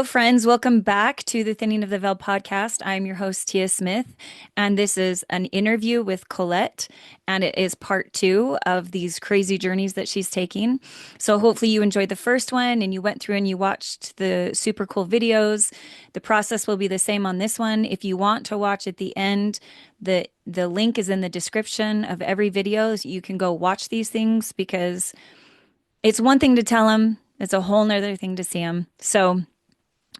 Hello, friends. Welcome back to the Thinning of the Veil podcast. I'm your host, Tia Smith, and this is an interview with Colette, and it is part two of these crazy journeys that she's taking. So, hopefully, you enjoyed the first one and you went through and you watched the super cool videos. The process will be the same on this one. If you want to watch at the end, the link is in the description of every video. So you can go watch these things because it's one thing to tell them, it's a whole nother thing to see them. So,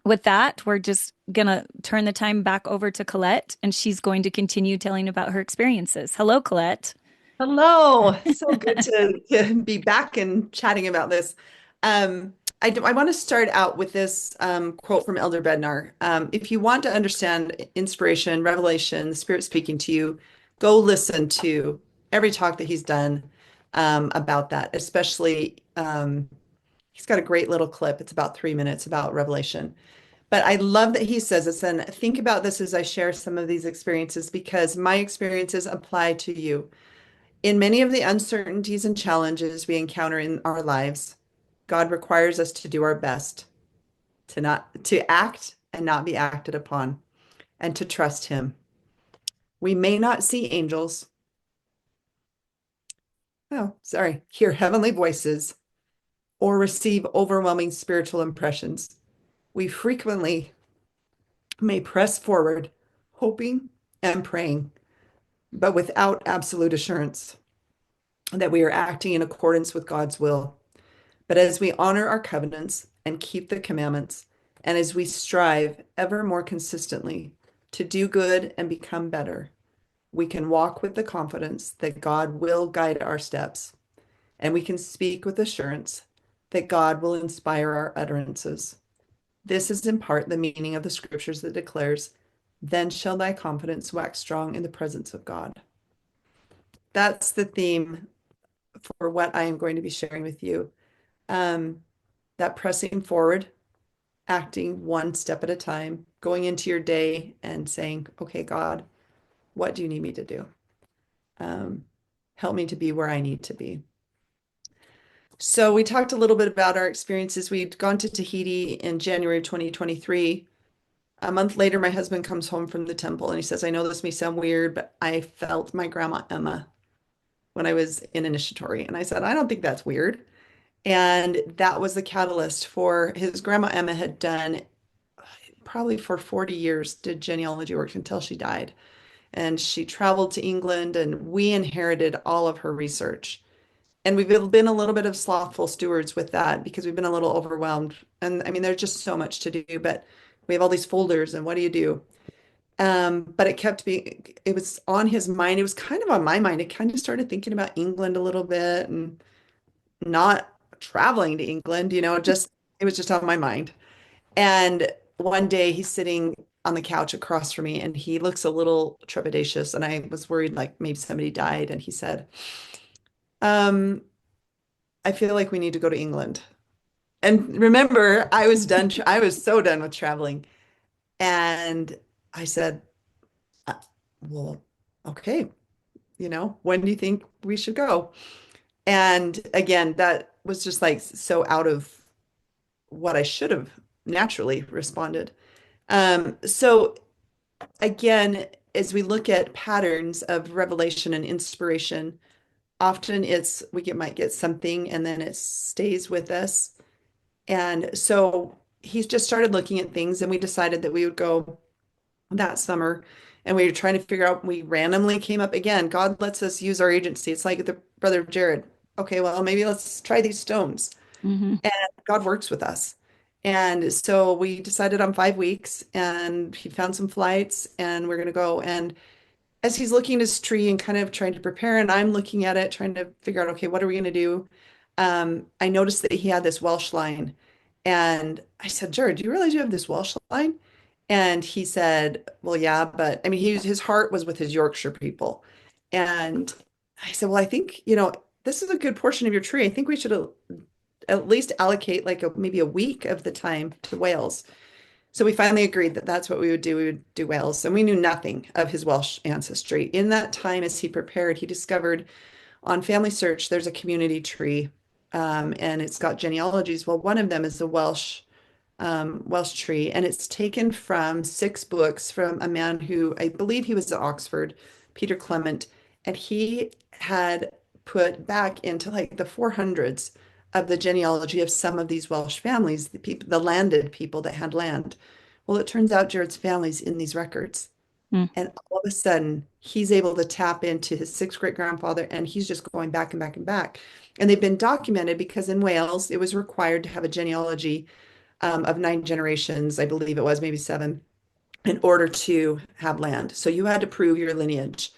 with that, we're just gonna turn the time back over to Colette, and she's going to continue telling about her experiences. Hello, Colette. Hello. So good to be back and chatting about this. I want to start out with this quote from Elder Bednar. If you want to understand inspiration, revelation, the Spirit speaking to you, go listen to every talk that he's done about that. Especially, he's got a great little clip. It's about 3 minutes about revelation. But I love that he says this, and think about this as I share some of these experiences because my experiences apply to you. In many of the uncertainties and challenges we encounter in our lives, God requires us to do our best, to act and not be acted upon, and to trust him. We may not see angels, hear heavenly voices, or receive overwhelming spiritual impressions. We frequently may press forward, hoping and praying, but without absolute assurance that we are acting in accordance with God's will. But as we honor our covenants and keep the commandments, and as we strive ever more consistently to do good and become better, we can walk with the confidence that God will guide our steps, and we can speak with assurance that God will inspire our utterances. This is in part the meaning of the scriptures that declares, "Then shall thy confidence wax strong in the presence of God." That's the theme for what I am going to be sharing with you. Um, that pressing forward, acting one step at a time, going into your day and saying, okay, God, what do you need me to do? Um, Help me to be where I need to be. So we talked a little bit about our experiences. We'd gone to Tahiti in January of 2023. A month later, my husband comes home from the temple and he says, I know this may sound weird, but I felt my grandma Emma when I was in initiatory. And I said, I don't think that's weird. And that was the catalyst for his grandma Emma had done probably for 40 years, did genealogy work until she died. And she traveled to England and we inherited all of her research. And we've been a little bit of slothful stewards with that because we've been a little overwhelmed. And I mean, there's just so much to do, but we have all these folders and what do you do? But it kept being, it was on his mind. It was kind of on my mind. It kind of started thinking about England a little bit and not traveling to England, just it was just on my mind. And one day he's sitting on the couch across from me and he looks a little trepidatious. And I was worried like maybe somebody died. And he said, um, I feel like we need to go to England. And remember, I was so done with traveling. And I said, "Uh, well, okay, when do you think we should go?" And again, that was just like so out of what I should have naturally responded. So again, as we look at patterns of revelation and inspiration, often might get something and then it stays with us. And so he's just started looking at things and we decided that we would go that summer and we were trying to figure out, we randomly came up again. God lets us use our agency. It's like the brother of Jared. Okay, well, maybe let's try these stones. Hmm. And God works with us. And so we decided on 5 weeks and he found some flights and we're going to go. And as he's looking at his tree and kind of trying to prepare, and I'm looking at it, trying to figure out, okay, what are we going to do? I noticed that he had this Welsh line. And I said, Jared, do you realize you have this Welsh line? And he said, well, yeah, but I mean, his heart was with his Yorkshire people. And I said, well, I think, this is a good portion of your tree. I think we should at least allocate like maybe a week of the time to Wales. So we finally agreed that that's what we would do. We would do Wales, and we knew nothing of his Welsh ancestry. In that time, as he prepared, he discovered on FamilySearch there's a community tree, and it's got genealogies. Well, one of them is a Welsh Welsh tree, and it's taken from 6 books from a man who I believe he was at Oxford, Peter Clement, and he had put back into like the 400s of the genealogy of some of these Welsh families, the people, the landed people that had land. Well, it turns out Jared's family's in these records. Mm. And all of a sudden, he's able to tap into his sixth great grandfather, and he's just going back and back and back. And they've been documented because in Wales, it was required to have a genealogy of 9 generations, I believe it was, maybe 7, in order to have land. So you had to prove your lineage.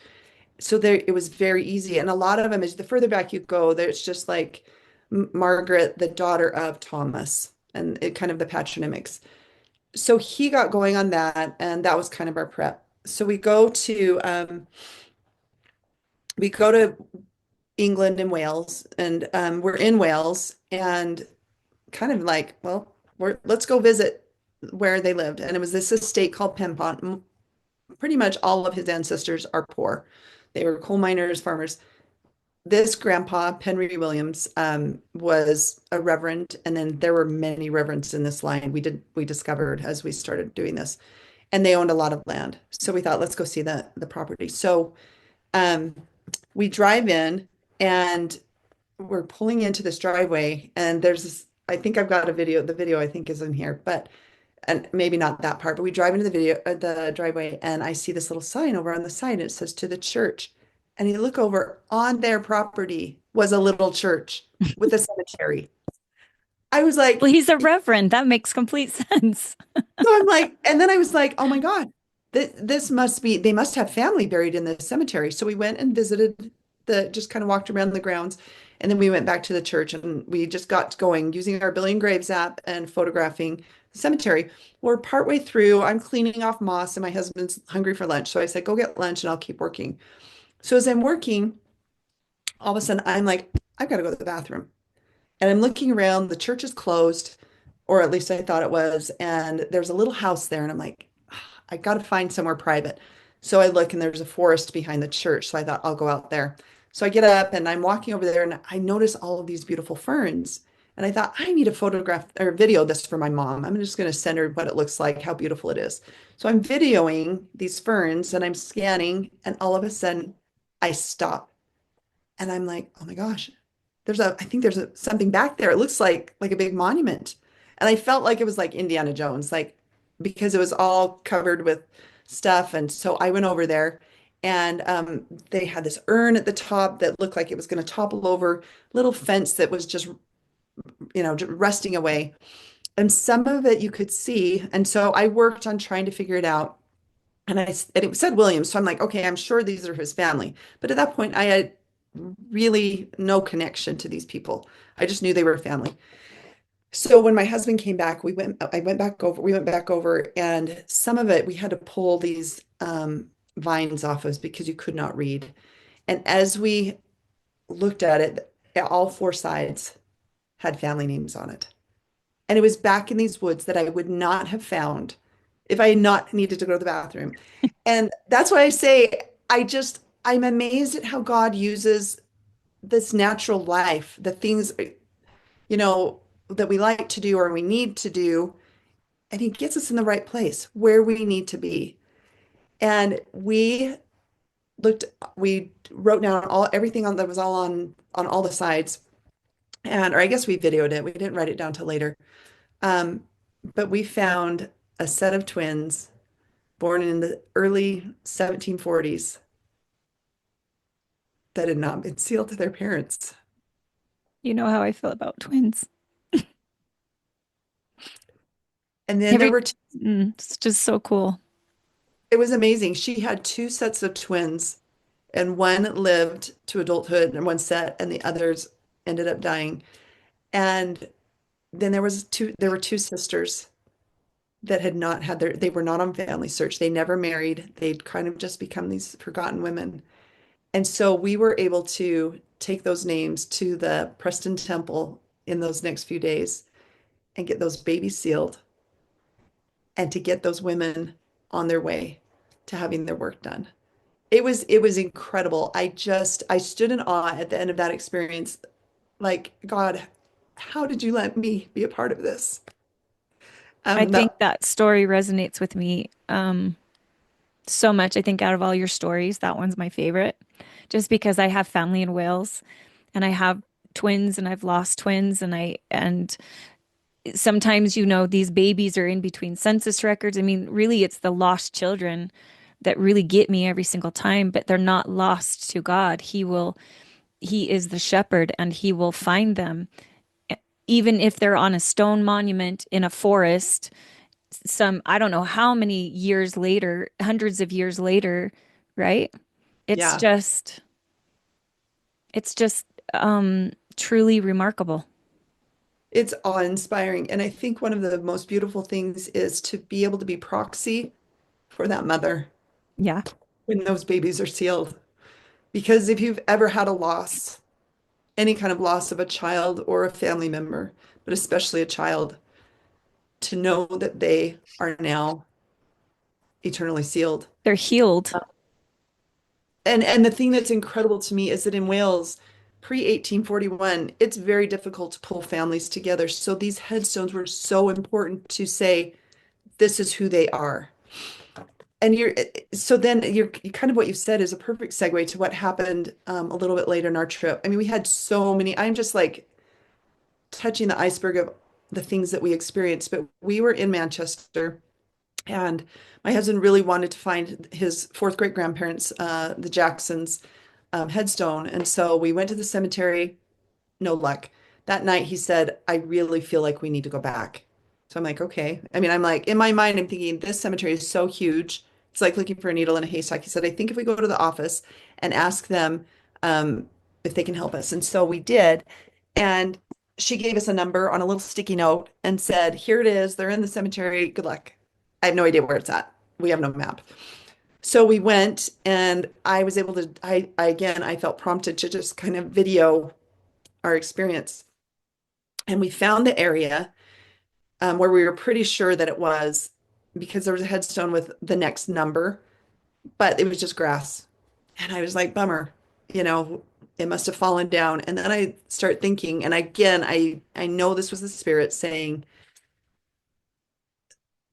So there, it was very easy. And a lot of them, is the further back you go, there's just like Margaret, the daughter of Thomas, and it kind of the patronymics. So he got going on that, and that was kind of our prep. So we go to England and Wales, and we're in Wales, and kind of like, well, let's go visit where they lived. And it was this estate called Pempont. Pretty much all of his ancestors are poor. They were coal miners, farmers. This grandpa, Henry Williams, was a reverend, and then there were many reverends in this line. We discovered as we started doing this, and they owned a lot of land. So we thought, let's go see the property. So um, we drive in, and we're pulling into this driveway, and there's this. I think I've got a video. The video I think is in here, but and maybe not that part. But we drive into the driveway, and I see this little sign over on the side. And it says to the church, and you look over on their property was a little church with a cemetery. I was Well, like, he's a reverend. That makes complete sense. so I'm like, and then I was like, oh my God, this must be, they must have family buried in this cemetery. So we went and visited just kind of walked around the grounds. And then we went back to the church, and we just got going using our Billion Graves app and photographing the cemetery. We're partway through. I'm cleaning off moss, and my husband's hungry for lunch. So I said, go get lunch and I'll keep working. So as I'm working, all of a sudden I'm like, I've got to go to the bathroom. And I'm looking around, the church is closed, or at least I thought it was. And there's a little house there. And I'm like, I got to find somewhere private. So I look, and there's a forest behind the church. So I thought I'll go out there. So I get up, and I'm walking over there, and I notice all of these beautiful ferns. And I thought, I need to photograph or video this for my mom. I'm just going to send her what it looks like, how beautiful it is. So I'm videoing these ferns, and I'm scanning, and all of a sudden I stop. And I'm like, oh my gosh, I think something back there. It looks like a big monument. And I felt like it was like Indiana Jones, like because it was all covered with stuff. And so I went over there, and they had this urn at the top that looked like it was going to topple over, little fence that was just, rusting away. And some of it you could see. And so I worked on trying to figure it out. And it said Williams. So I'm like, okay, I'm sure these are his family. But at that point, I had really no connection to these people. I just knew they were family. So when my husband came back, we went back over, and some of it we had to pull these vines off us because you could not read. And as we looked at it, all 4 sides had family names on it. And it was back in these woods that I would not have found if I had not needed to go to the bathroom. And that's why I say I'm amazed at how God uses this natural life, the things, that we like to do or we need to do, and he gets us in the right place where we need to be. And looked, we wrote down everything that was all on all the sides. Or I guess we videoed it. We didn't write it down till later. Um, but we found a set of twins born in the early 1740s that had not been sealed to their parents. You know how I feel about twins. And then there Every were It's just so cool. it was amazing. She had 2 sets of twins, and one lived to adulthood and one set, and the others ended up dying. And then there were 2 sisters that had not had they were not on FamilySearch. They never married. They'd kind of just become these forgotten women. And so we were able to take those names to the Preston Temple in those next few days and get those babies sealed, and to get those women on their way to having their work done. It was incredible. I stood in awe at the end of that experience, like, God, how did you let me be a part of this? I think That that story resonates with me so much. I think out of all your stories, that one's my favorite, just because I have family in Wales and I have twins and I've lost twins and sometimes, these babies are in between census records. I mean, really, it's the lost children that really get me every single time, but they're not lost to God. He is the shepherd and he will find them. Even if they're on a stone monument in a forest, I don't know how many years later, hundreds of years later, right? It's yeah, just, it's just truly remarkable. it's awe-inspiring. And I think one of the most beautiful things is to be able to be proxy for that mother Yeah. when those babies are sealed. Because if you've ever had a loss, any kind of loss of a child or a family member, but especially a child, to know that they are now eternally sealed. They're healed. And the thing that's incredible to me is that in Wales, pre-1841, it's very difficult to pull families together. So these headstones were so important to say, this is who they are. And so then you kind of what you said is a perfect segue to what happened a little bit later in our trip. I mean, we had so many, I'm just like touching the iceberg of the things that we experienced, but we were in Manchester. And my husband really wanted to find his fourth great grandparents, the Jacksons, headstone. And so we went to the cemetery, no luck. That night he said, I really feel like we need to go back. So I'm like, okay. I mean, I'm like, in my mind, I'm thinking this cemetery is so huge. It's like looking for a needle in a haystack. He said, I think if we go to the office and ask them if they can help us. And so we did. And she gave us a number on a little sticky note and said, here it is. They're in the cemetery. Good luck. I have no idea where it's at. We have no map. So we went and I was able to, again, I felt prompted to just kind of video our experience. And we found the area where we were pretty sure that it was because there was a headstone with the next number, but it was just grass. And I was like, bummer, you know, it must have fallen down. And then I start thinking, and again, I know this was the spirit saying,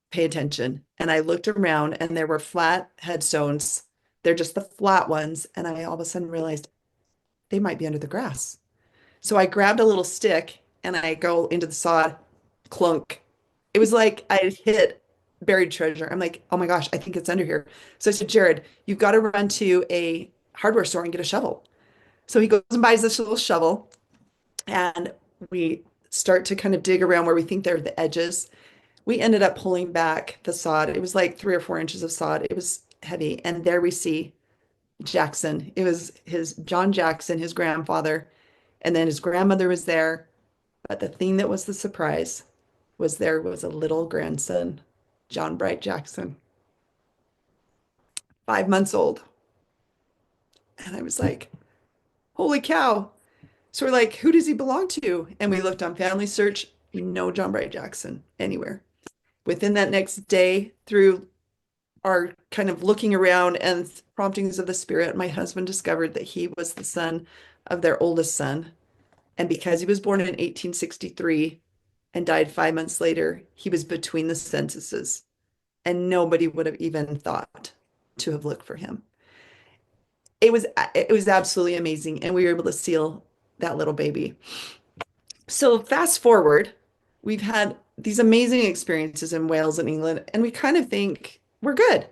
pay attention. And I looked around and there were flat headstones. They're just the flat ones. And I all of a sudden realized they might be under the grass. So I grabbed a little stick and I go into the sod, clunk. It was like I hit buried treasure. I'm like, oh my gosh, I think it's under here. So I said, Jared, you've got to run to a hardware store and get a shovel. So he goes and buys this little shovel and we start to kind of dig around where we think they're the edges. We ended up pulling back the sod. It was like 3 or 4 inches of sod. It was heavy. And there we see Jackson. It was his John Jackson, his grandfather. And then his grandmother was there. But the thing that was the surprise was there was a little grandson, John Bright Jackson, 5 months old. And I was like, holy cow. So we're like, who does he belong to? And we looked on FamilySearch, no John Bright Jackson anywhere. Within that next day, through our kind of looking around and promptings of the spirit, my husband discovered that he was the son of their oldest son. And because he was born in 1863 and died 5 months later, he was between the censuses. And nobody would have even thought to have looked for him. It was absolutely amazing. And we were able to seal that little baby. So fast forward, we've had these amazing experiences in Wales and England, and we kind of think we're good.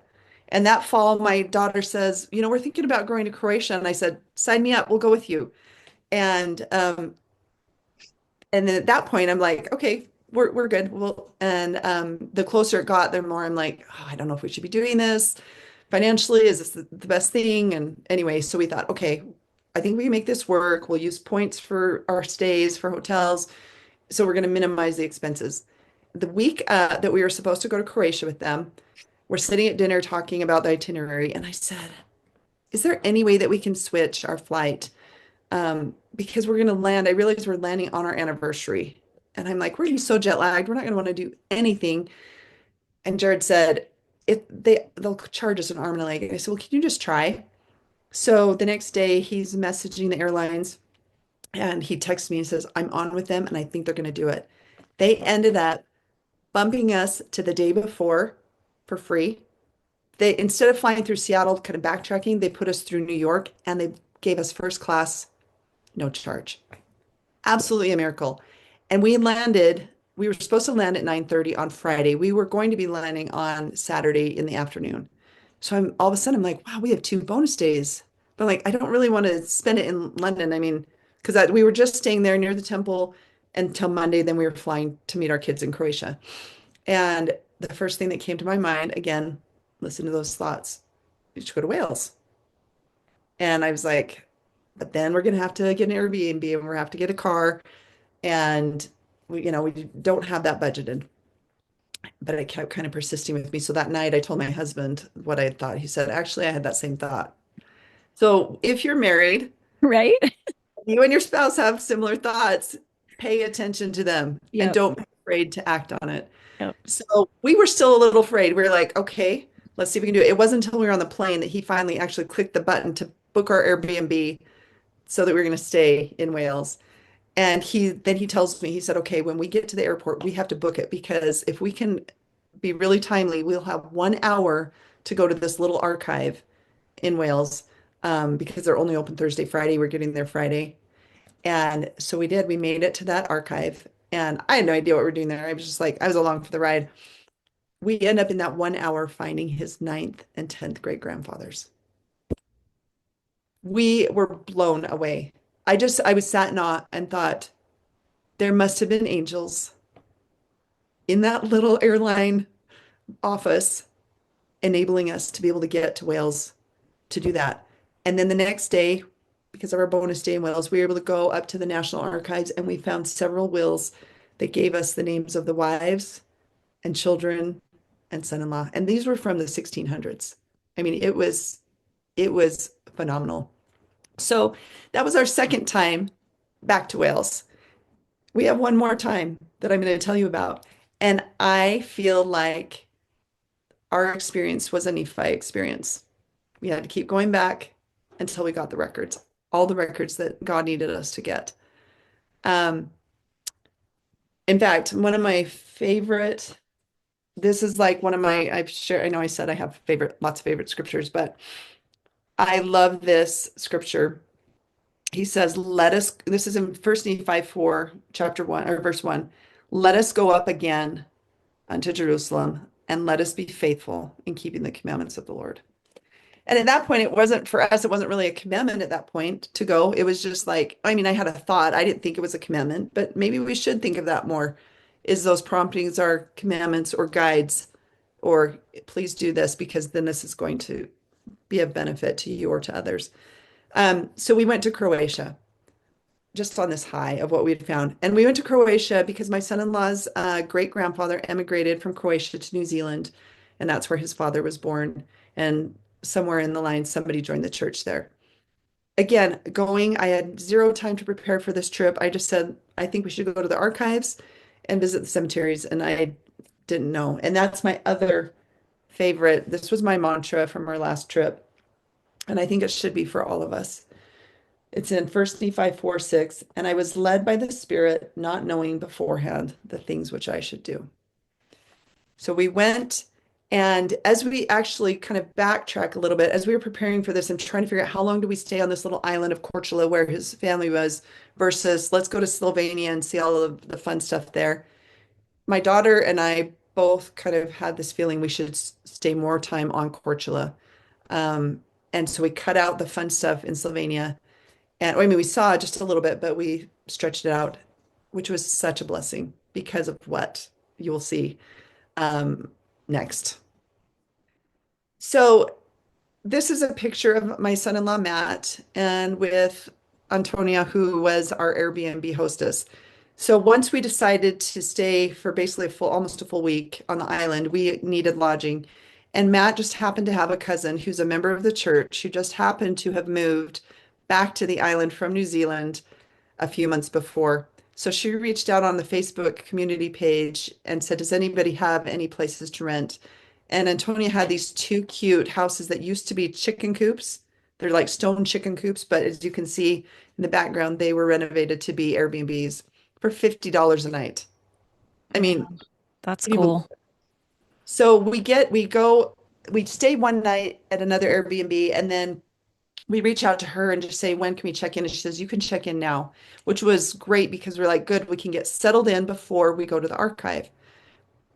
And that fall, my daughter says, we're thinking about going to Croatia. And I said, sign me up, we'll go with you. And and then at that point, I'm like, okay, we're good. Well, and the closer it got, the more I'm like, oh, I don't know if we should be doing this financially. Is this the best thing? And anyway, so we thought, okay, I think we can make this work. We'll use points for our stays for hotels. So we're going to minimize the expenses. The week that we were supposed to go to Croatia with them, we're sitting at dinner talking about the itinerary. And I said, is there any way that we can switch our flight? Because we're going to land. I realize we're landing on our anniversary. And I'm like, we're going to be so jet lagged. We're not going to want to do anything. And Jared said, if they'll charge us an arm and a leg. And I said, well, can you just try? So the next day he's messaging the airlines and he texts me and says, I'm on with them and I think they're going to do it. They ended up bumping us to the day before for free. They, instead of flying through Seattle, kind of backtracking, they put us through New York and they gave us first class, no charge. Absolutely a miracle. And we were supposed to land at 9:30 on Friday. We were going to be landing on Saturday in the afternoon. So I'm all of a sudden I'm like, wow, we have 2 bonus days. But like, I don't really want to spend it in London. I mean, because we were just staying there near the temple until Monday. Then we were flying to meet our kids in Croatia. And the first thing that came to my mind, again, listen to those thoughts. You should go to Wales. And I was like, but then we're gonna have to get an Airbnb and we're gonna have to get a car. And we don't have that budgeted. But it kept kind of persisting with me. So that night I told my husband what I had thought. He said, actually, I had that same thought. So if you're married, Right? you and your spouse have similar thoughts, pay attention to them and Yep. don't be afraid to act on it. Yep. So we were still a little afraid. We were like, okay, let's see if we can do it. It wasn't until we were on the plane that he finally actually clicked the button to book our Airbnb so that we were going to stay in Wales. And he tells me, he said, okay, when we get to the airport, we have to book it because if we can be really timely, we'll have 1 hour to go to this little archive in Wales because they're only open Thursday, Friday. We're getting there Friday. And so we did. We made it to that archive. And I had no idea what we were doing there. I was just like, I was along for the ride. We end up in that 1 hour finding his ninth and 10th great grandfathers. We were blown away. I was sat in awe and thought, there must have been angels in that little airline office enabling us to be able to get to Wales to do that. And then the next day, because of our bonus day in Wales, we were able to go up to the National Archives and we found several wills that gave us the names of the wives and children and son-in-law. And these were from the 1600s. I mean, it was phenomenal. So that was our second time back to Wales. We have one more time that I'm going to tell you about. And I feel like our experience was a Nephi experience. We had to keep going back until we got the records, all the records that God needed us to get. Um, in fact, one of my favorite, this is like one of my, I've shared, I know I said I have lots of favorite scriptures, but I love this scripture. He says, let us, this is in First Nephi 4, chapter 1, or verse 1. Let us go up again unto Jerusalem, and let us be faithful in keeping the commandments of the Lord. And at that point, it wasn't for us, it wasn't really a commandment at that point to go. It was just like, I mean, I had a thought. I didn't think it was a commandment, but maybe we should think of that more. Is those promptings are commandments or guides, or please do this because then this is going to be of benefit to you or to others. So we went to Croatia just on this high of what we'd found. And we went to Croatia because my son-in-law's great grandfather emigrated from Croatia to New Zealand, and that's where his father was born. And somewhere in the line, somebody joined the church there. Again, I had zero time to prepare for this trip. I just said, I think we should go to the archives and visit the cemeteries. And I didn't know. And that's my other favorite. This was my mantra from our last trip. And I think it should be for all of us. It's in First Nephi 4:6. And I was led by the Spirit, not knowing beforehand the things which I should do. So we went, and as we actually kind of backtrack a little bit, as we were preparing for this and trying to figure out how long do we stay on this little island of Korčula where his family was versus let's go to Slovenia and see all of the fun stuff there. My daughter and I both kind of had this feeling we should stay more time on Korčula. And so we cut out the fun stuff in Slovenia. And I mean, we saw just a little bit, but we stretched it out, which was such a blessing because of what you will see next. So this is a picture of my son-in-law, Matt, and with Antonia, who was our Airbnb hostess. So once we decided to stay for basically almost a full week on the island, we needed lodging. And Matt just happened to have a cousin who's a member of the church who just happened to have moved back to the island from New Zealand a few months before. So she reached out on the Facebook community page and said, does anybody have any places to rent? And Antonia had these two cute houses that used to be chicken coops. They're like stone chicken coops, but as you can see in the background, they were renovated to be Airbnbs for $50 a night. I mean, Wow. That's Can you believe cool. it? So we go, we stay one night at another Airbnb, and then we reach out to her and just say, when can we check in? And she says, you can check in now, which was great because we're like, good, we can get settled in before we go to the archive.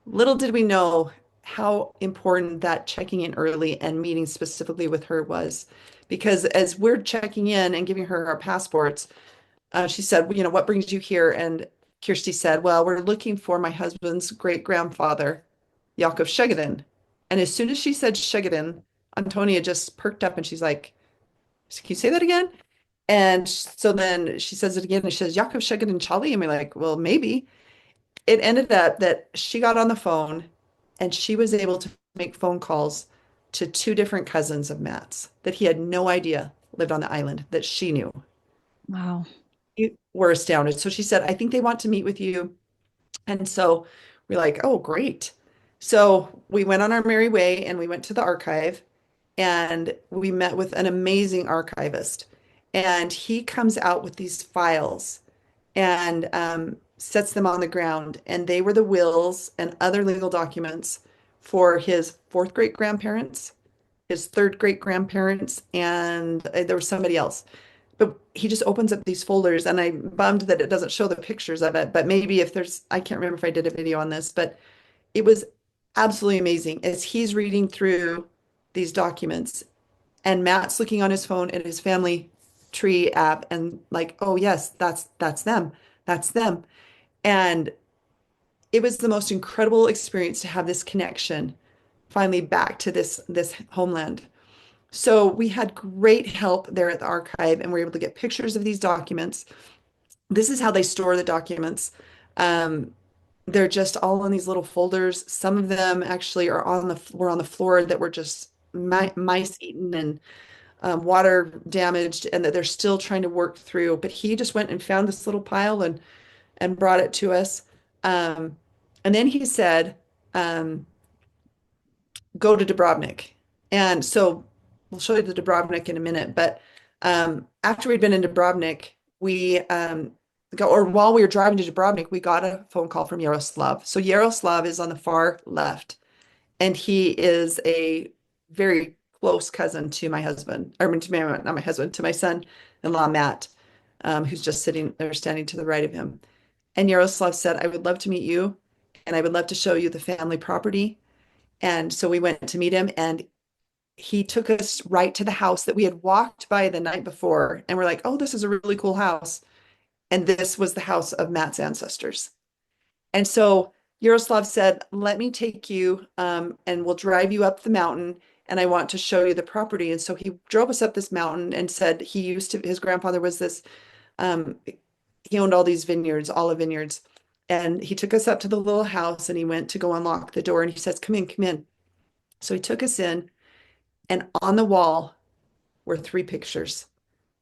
Little did we know how important that checking in early and meeting specifically with her was. Because as we're checking in and giving her our passports, she said, well, what brings you here? And Kirsty said, well, we're looking for my husband's great grandfather, Yakov Shegedin. And as soon as she said Shegedin, Antonia just perked up and she's like, can you say that again? And so then she says it again and she says, Yakov Shegedin Chali. And we're like, well, maybe. It ended up that she got on the phone and she was able to make phone calls to two different cousins of Matt's that he had no idea lived on the island that she knew. Wow. We were astounded. So she said, I think they want to meet with you. And so we're like, oh, great. So we went on our merry way and we went to the archive and we met with an amazing archivist. And he comes out with these files and sets them on the ground. And they were the wills and other legal documents for his fourth great grandparents, his third great grandparents, and there was somebody else. But he just opens up these folders, and I'm bummed that it doesn't show the pictures of it. But maybe if there's, I can't remember if I did a video on this, but it was absolutely amazing as he's reading through these documents and Matt's looking on his phone at his family tree app and like, oh yes, that's them. That's them. And it was the most incredible experience to have this connection finally back to this homeland. So we had great help there at the archive and we're able to get pictures of these documents. This is how they store the documents. Um, they're just all in these little folders. Some of them actually are were on the floor that were just mice eaten and water damaged, and that they're still trying to work through. But he just went and found this little pile and brought it to us. Um, and then he said, um, "Go to Dubrovnik." And so we'll show you the Dubrovnik in a minute. But after we'd been in Dubrovnik, we or while we were driving to Dubrovnik, we got a phone call from Yaroslav. So Yaroslav is on the far left, and he is a very close cousin to my husband, or to my, not my husband, to my son-in-law, Matt, who's just sitting there standing to the right of him. And Yaroslav said, I would love to meet you, and I would love to show you the family property. And so we went to meet him, and he took us right to the house that we had walked by the night before. And we're like, oh, this is a really cool house. And this was the house of Matt's ancestors. And so Yaroslav said, let me take you and we'll drive you up the mountain. And I want to show you the property. And so he drove us up this mountain and said his grandfather was um, he owned all these vineyards, olive vineyards. And he took us up to the little house and he went to go unlock the door and he says, come in, come in. So he took us in, and on the wall were three pictures.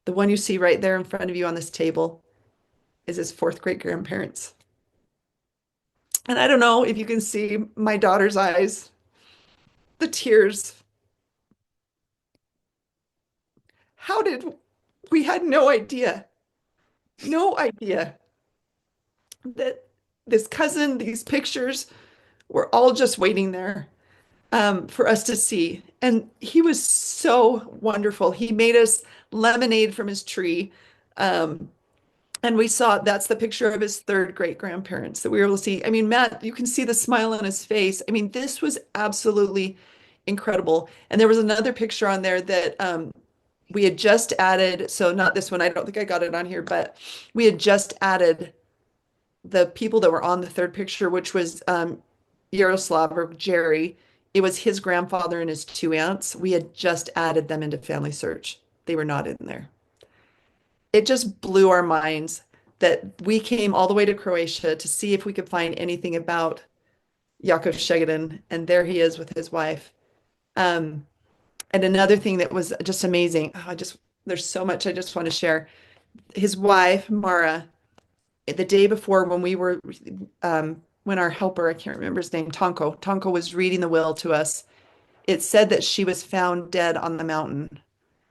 The one you see right there in front of you on this table is his fourth great grandparents. And I don't know if you can see my daughter's eyes, the tears. How did we had no idea that this cousin, these pictures were all just waiting there for us to see. And he was so wonderful. He made us lemonade from his tree. Um, and we saw that's the picture of his third great grandparents that we were able to see. I mean, Matt, you can see the smile on his face. I mean, this was absolutely incredible. And there was another picture on there that we had just added. So not this one. I don't think I got it on here, but we had just added the people that were on the third picture, which was Yaroslav or Jerry. It was his grandfather and his two aunts. We had just added them into FamilySearch. They were not in there. It just blew our minds that we came all the way to Croatia to see if we could find anything about Yakov Shegedin, and there he is with his wife. Um, and another thing that was just amazing, there's so much I just want to share. His wife, Mara, the day before when our helper, I can't remember his name, Tonko was reading the will to us, it said that she was found dead on the mountain.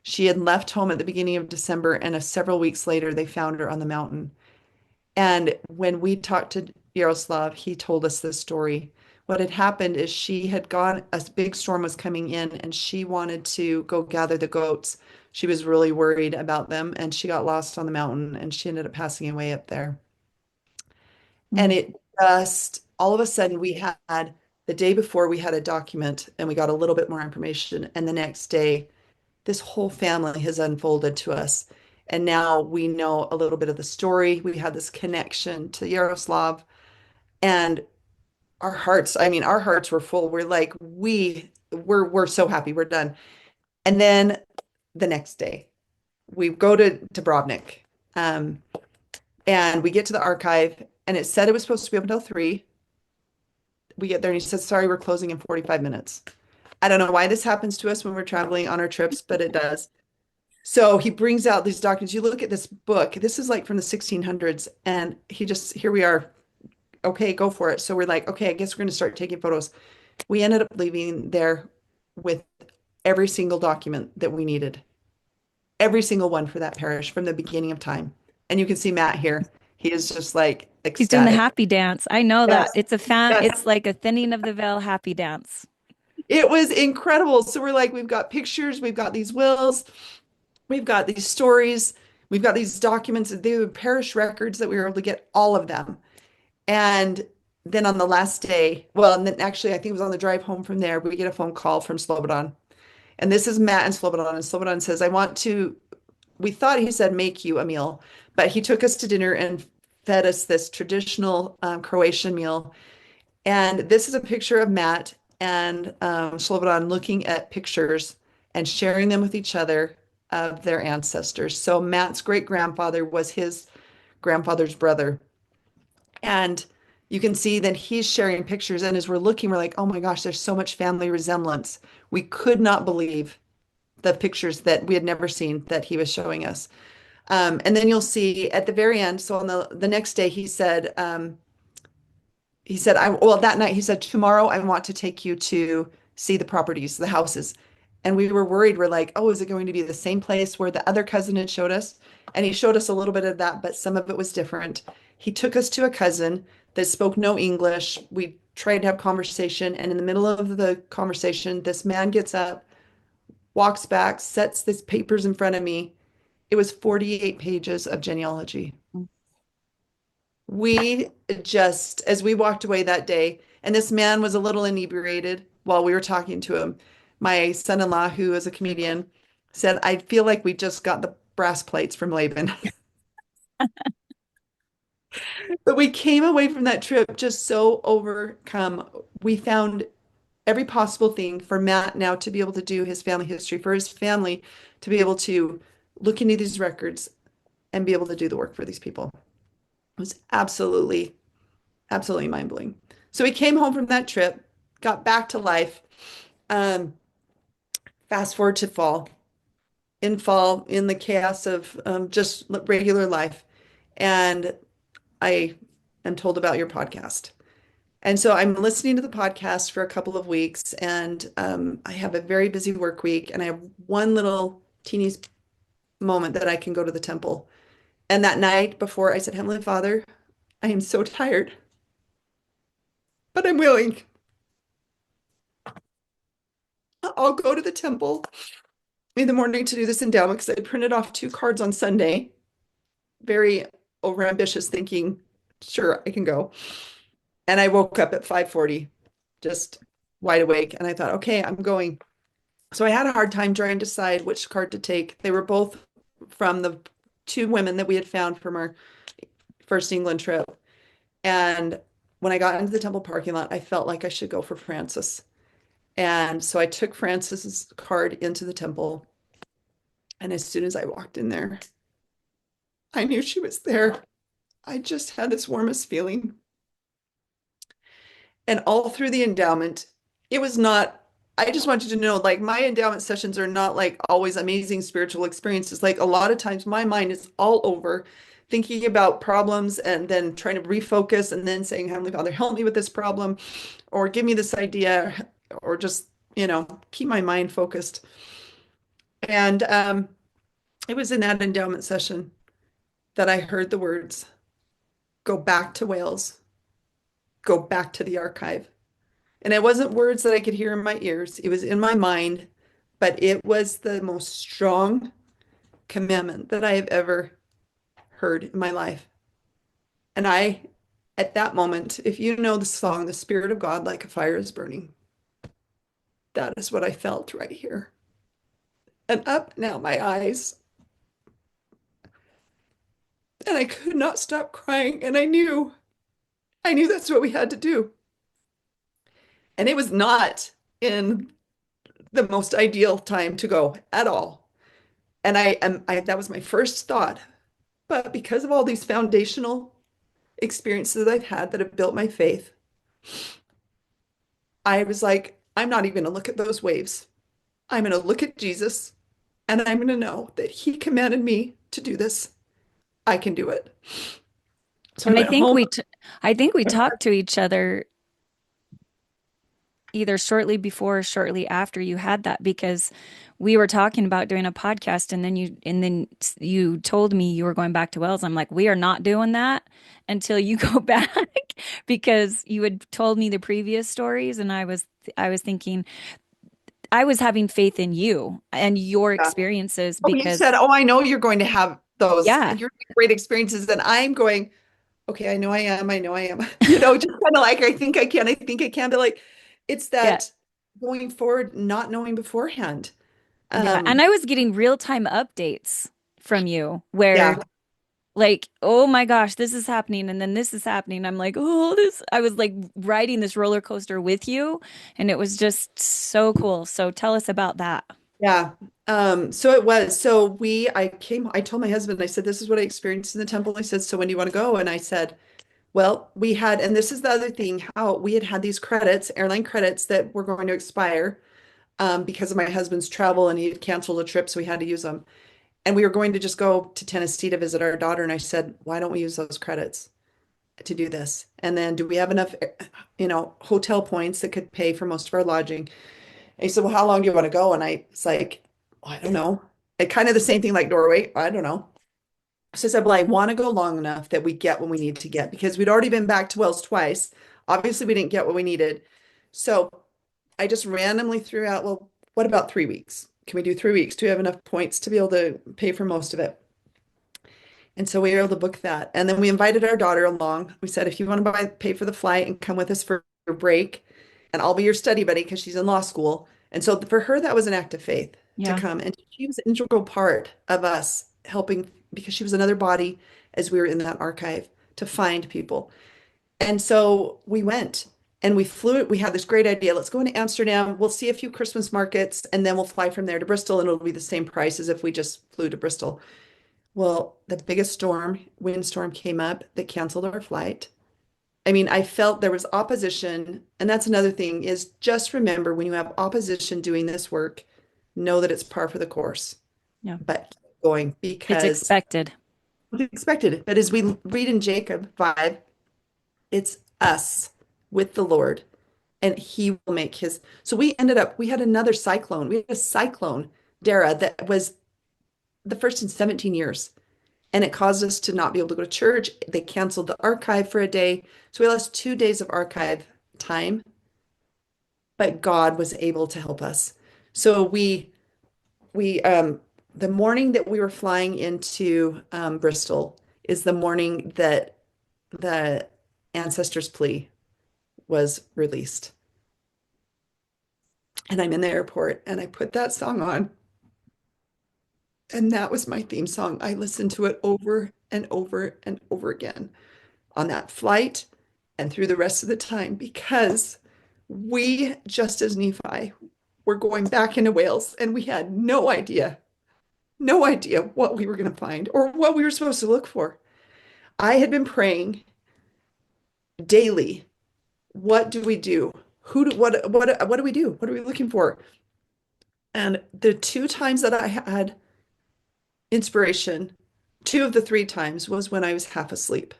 She had left home at the beginning of December, and several weeks later, they found her on the mountain. And when we talked to Yaroslav, he told us this story. What had happened is she had gone, a big storm was coming in, and she wanted to go gather the goats. She was really worried about them, and she got lost on the mountain, and she ended up passing away up there. And Mm. it just, all of a sudden, we had the day before, we had a document and we got a little bit more information. And the next day, this whole family has unfolded to us. And now we know a little bit of the story. We had this connection to Yaroslav, and our hearts were full. We're like, we're so happy. We're done. And then the next day, we go to Dubrovnik, um, and we get to the archive, and it said it was supposed to be up until 3. We get there and he says, sorry, we're closing in 45 minutes. I don't know why this happens to us when we're traveling on our trips, but it does. So he brings out these documents. You look at this book. This is like from the 1600s. And here we are. Okay, go for it. So we're like, okay, I guess we're going to start taking photos. We ended up leaving there with every single document that we needed, every single one for that parish from the beginning of time. And you can see Matt here. He is just like He's doing the ecstatic. happy dance. I know Yes, that. It's yes. like a thinning of the veil happy dance. It was incredible. So we're like, we've got pictures, we've got these wills, we've got these stories, we've got these documents. They were parish records that we were able to get all of them. And then on the last day, well, and then actually, I think it was on the drive home from there, we get a phone call from Slobodan. And this is Matt and Slobodan. And Slobodan says, we thought he said make you a meal, but he took us to dinner and fed us this traditional Croatian meal. And this is a picture of Matt and Slobodan looking at pictures and sharing them with each other of their ancestors. So Matt's great grandfather was his grandfather's brother. And you can see that he's sharing pictures. And as we're looking, we're like, oh my gosh, there's so much family resemblance. We could not believe the pictures that we had never seen that he was showing us. And then you'll see at the very end, so on the next day, that night he said, tomorrow I want to take you to see the properties, the houses. And we were worried. We're like, oh, is it going to be the same place where the other cousin had showed us? And he showed us a little bit of that, but some of it was different. He took us to a cousin that spoke no English. We tried to have conversation. And in the middle of the conversation, this man gets up, walks back, sets these papers in front of me. It was 48 pages of genealogy. We just, as we walked away that day, and this man was a little inebriated while we were talking to him. My son-in-law, who is a comedian, said, I feel like we just got the brass plates from Laban. But we came away from that trip just so overcome. We found every possible thing for Matt now to be able to do his family history, for his family to be able to look into these records and be able to do the work for these people. It was absolutely mind-blowing. So we came home from that trip, got back to life. Um, Fast forward to fall. In fall, in the chaos of just regular life, and I am told about your podcast. And so I'm listening to the podcast for a couple of weeks, and I have a very busy work week, and I have one little teeny moment that I can go to the temple. And that night before, I said, Heavenly Father, I am so tired, but I'm willing. I'll go to the temple in the morning to do this endowment because I printed off 2 cards on Sunday. Very overambitious thinking, sure, I can go. And I woke up at 5:40, just wide awake. And I thought, okay, I'm going. So I had a hard time trying to decide which card to take. They were both from the 2 women that we had found from our first England trip. And when I got into the temple parking lot, I felt like I should go for Frances. And so I took Frances's card into the temple. And as soon as I walked in there, I knew she was there. I just had this warmest feeling. And all through the endowment, it was not, I just want you to know, like my endowment sessions are not like always amazing spiritual experiences. Like a lot of times my mind is all over thinking about problems and then trying to refocus and then saying, Heavenly Father, help me with this problem or give me this idea or just, keep my mind focused. And it was in that endowment session that I heard the words, go back to Wales go back to the archive. And it wasn't words that I could hear in my ears, it was in my mind, but it was the most strong commandment that I have ever heard in my life. And at that moment, if you know the song, The Spirit of God Like a Fire is Burning, that is what I felt right here. And up now my eyes, and I could not stop crying. And I knew that's what we had to do. And it was not in the most ideal time to go at all. And that was my first thought. But because of all these foundational experiences that I've had that have built my faith, I was like, I'm not even going to look at those waves. I'm going to look at Jesus and I'm going to know that he commanded me to do this. I can do it. So I And went home. I think we talked to each other either shortly before or shortly after you had that, because we were talking about doing a podcast, and then you told me you were going back to Wales. I'm like, we are not doing that until you go back, because you had told me the previous stories, and I was thinking, I was having faith in you and your Yeah. experiences Oh, you said, because oh, I know you're going to have those yeah, great experiences. And I'm going, okay, I know I am. I know I am. You know, just kind of like, I think I can. I think I can. But like, it's yeah, that going forward, not knowing beforehand. yeah. And Um, I was getting real-time updates from you yeah, where like, oh my gosh, this is happening and then this is happening. I'm like, oh, this, I was like riding this roller coaster with you, and it was just so cool. So tell us about that. yeah. So it was. I told my husband, I said, this is what I experienced in the temple. He said, so when do you want to go? And I said, well, and this is the other thing, how we had these credits, airline credits that were going to expire because of my husband's travel and he had canceled a trip, so we had to use them. And we were going to just go to Tennessee to visit our daughter. And I said, why don't we use those credits to do this? And then do we have enough, hotel points that could pay for most of our lodging? And he said, well, how long do you want to go? And I was like, I don't know. And kind of the same thing like Norway. I don't know. So I said, well, I want to go long enough that we get what we need to get because we'd already been back to Wales twice. Obviously, we didn't get what we needed. So I just randomly threw out, well, what about 3 weeks? Can we do 3 weeks? Do we have enough points to be able to pay for most of it? And so we were able to book that. And then we invited our daughter along. We said, if you want to pay for the flight and come with us for a break, and I'll be your study buddy because she's in law school. And so for her, that was an act of faith to Yeah. come. And she was an integral part of us helping because she was another body as we were in that archive to find people. And so we went and we flew. We had this great idea. Let's go into Amsterdam. We'll see a few Christmas markets and then we'll fly from there to Bristol and it'll be the same price as if we just flew to Bristol. Well, the biggest windstorm came up that canceled our flight. I mean, I felt there was opposition. And that's another thing is just remember when you have opposition doing this work, know that it's par for the course, Yeah. but keep going It's because expected. we expected it. But as we read in Jacob 5, it's us with the Lord and he will make his. So we had another cyclone. We had a cyclone, Dara, that was the first in 17 years. And it caused us to not be able to go to church. They canceled the archive for a day. So we lost 2 days of archive time, but God was able to help us. So the morning that we were flying into Bristol is the morning that the ancestor's plea was released. And I'm in the airport and I put that song on. And that was my theme song. I listened to it over and over and over again on that flight and through the rest of the time because we, just as Nephi, were going back into Wales and we had no idea what we were going to find or what we were supposed to look for. I had been praying daily. What do we do? What do we do? What are we looking for? And the 2 times that I had inspiration, 2 of the 3 times was when I was half asleep.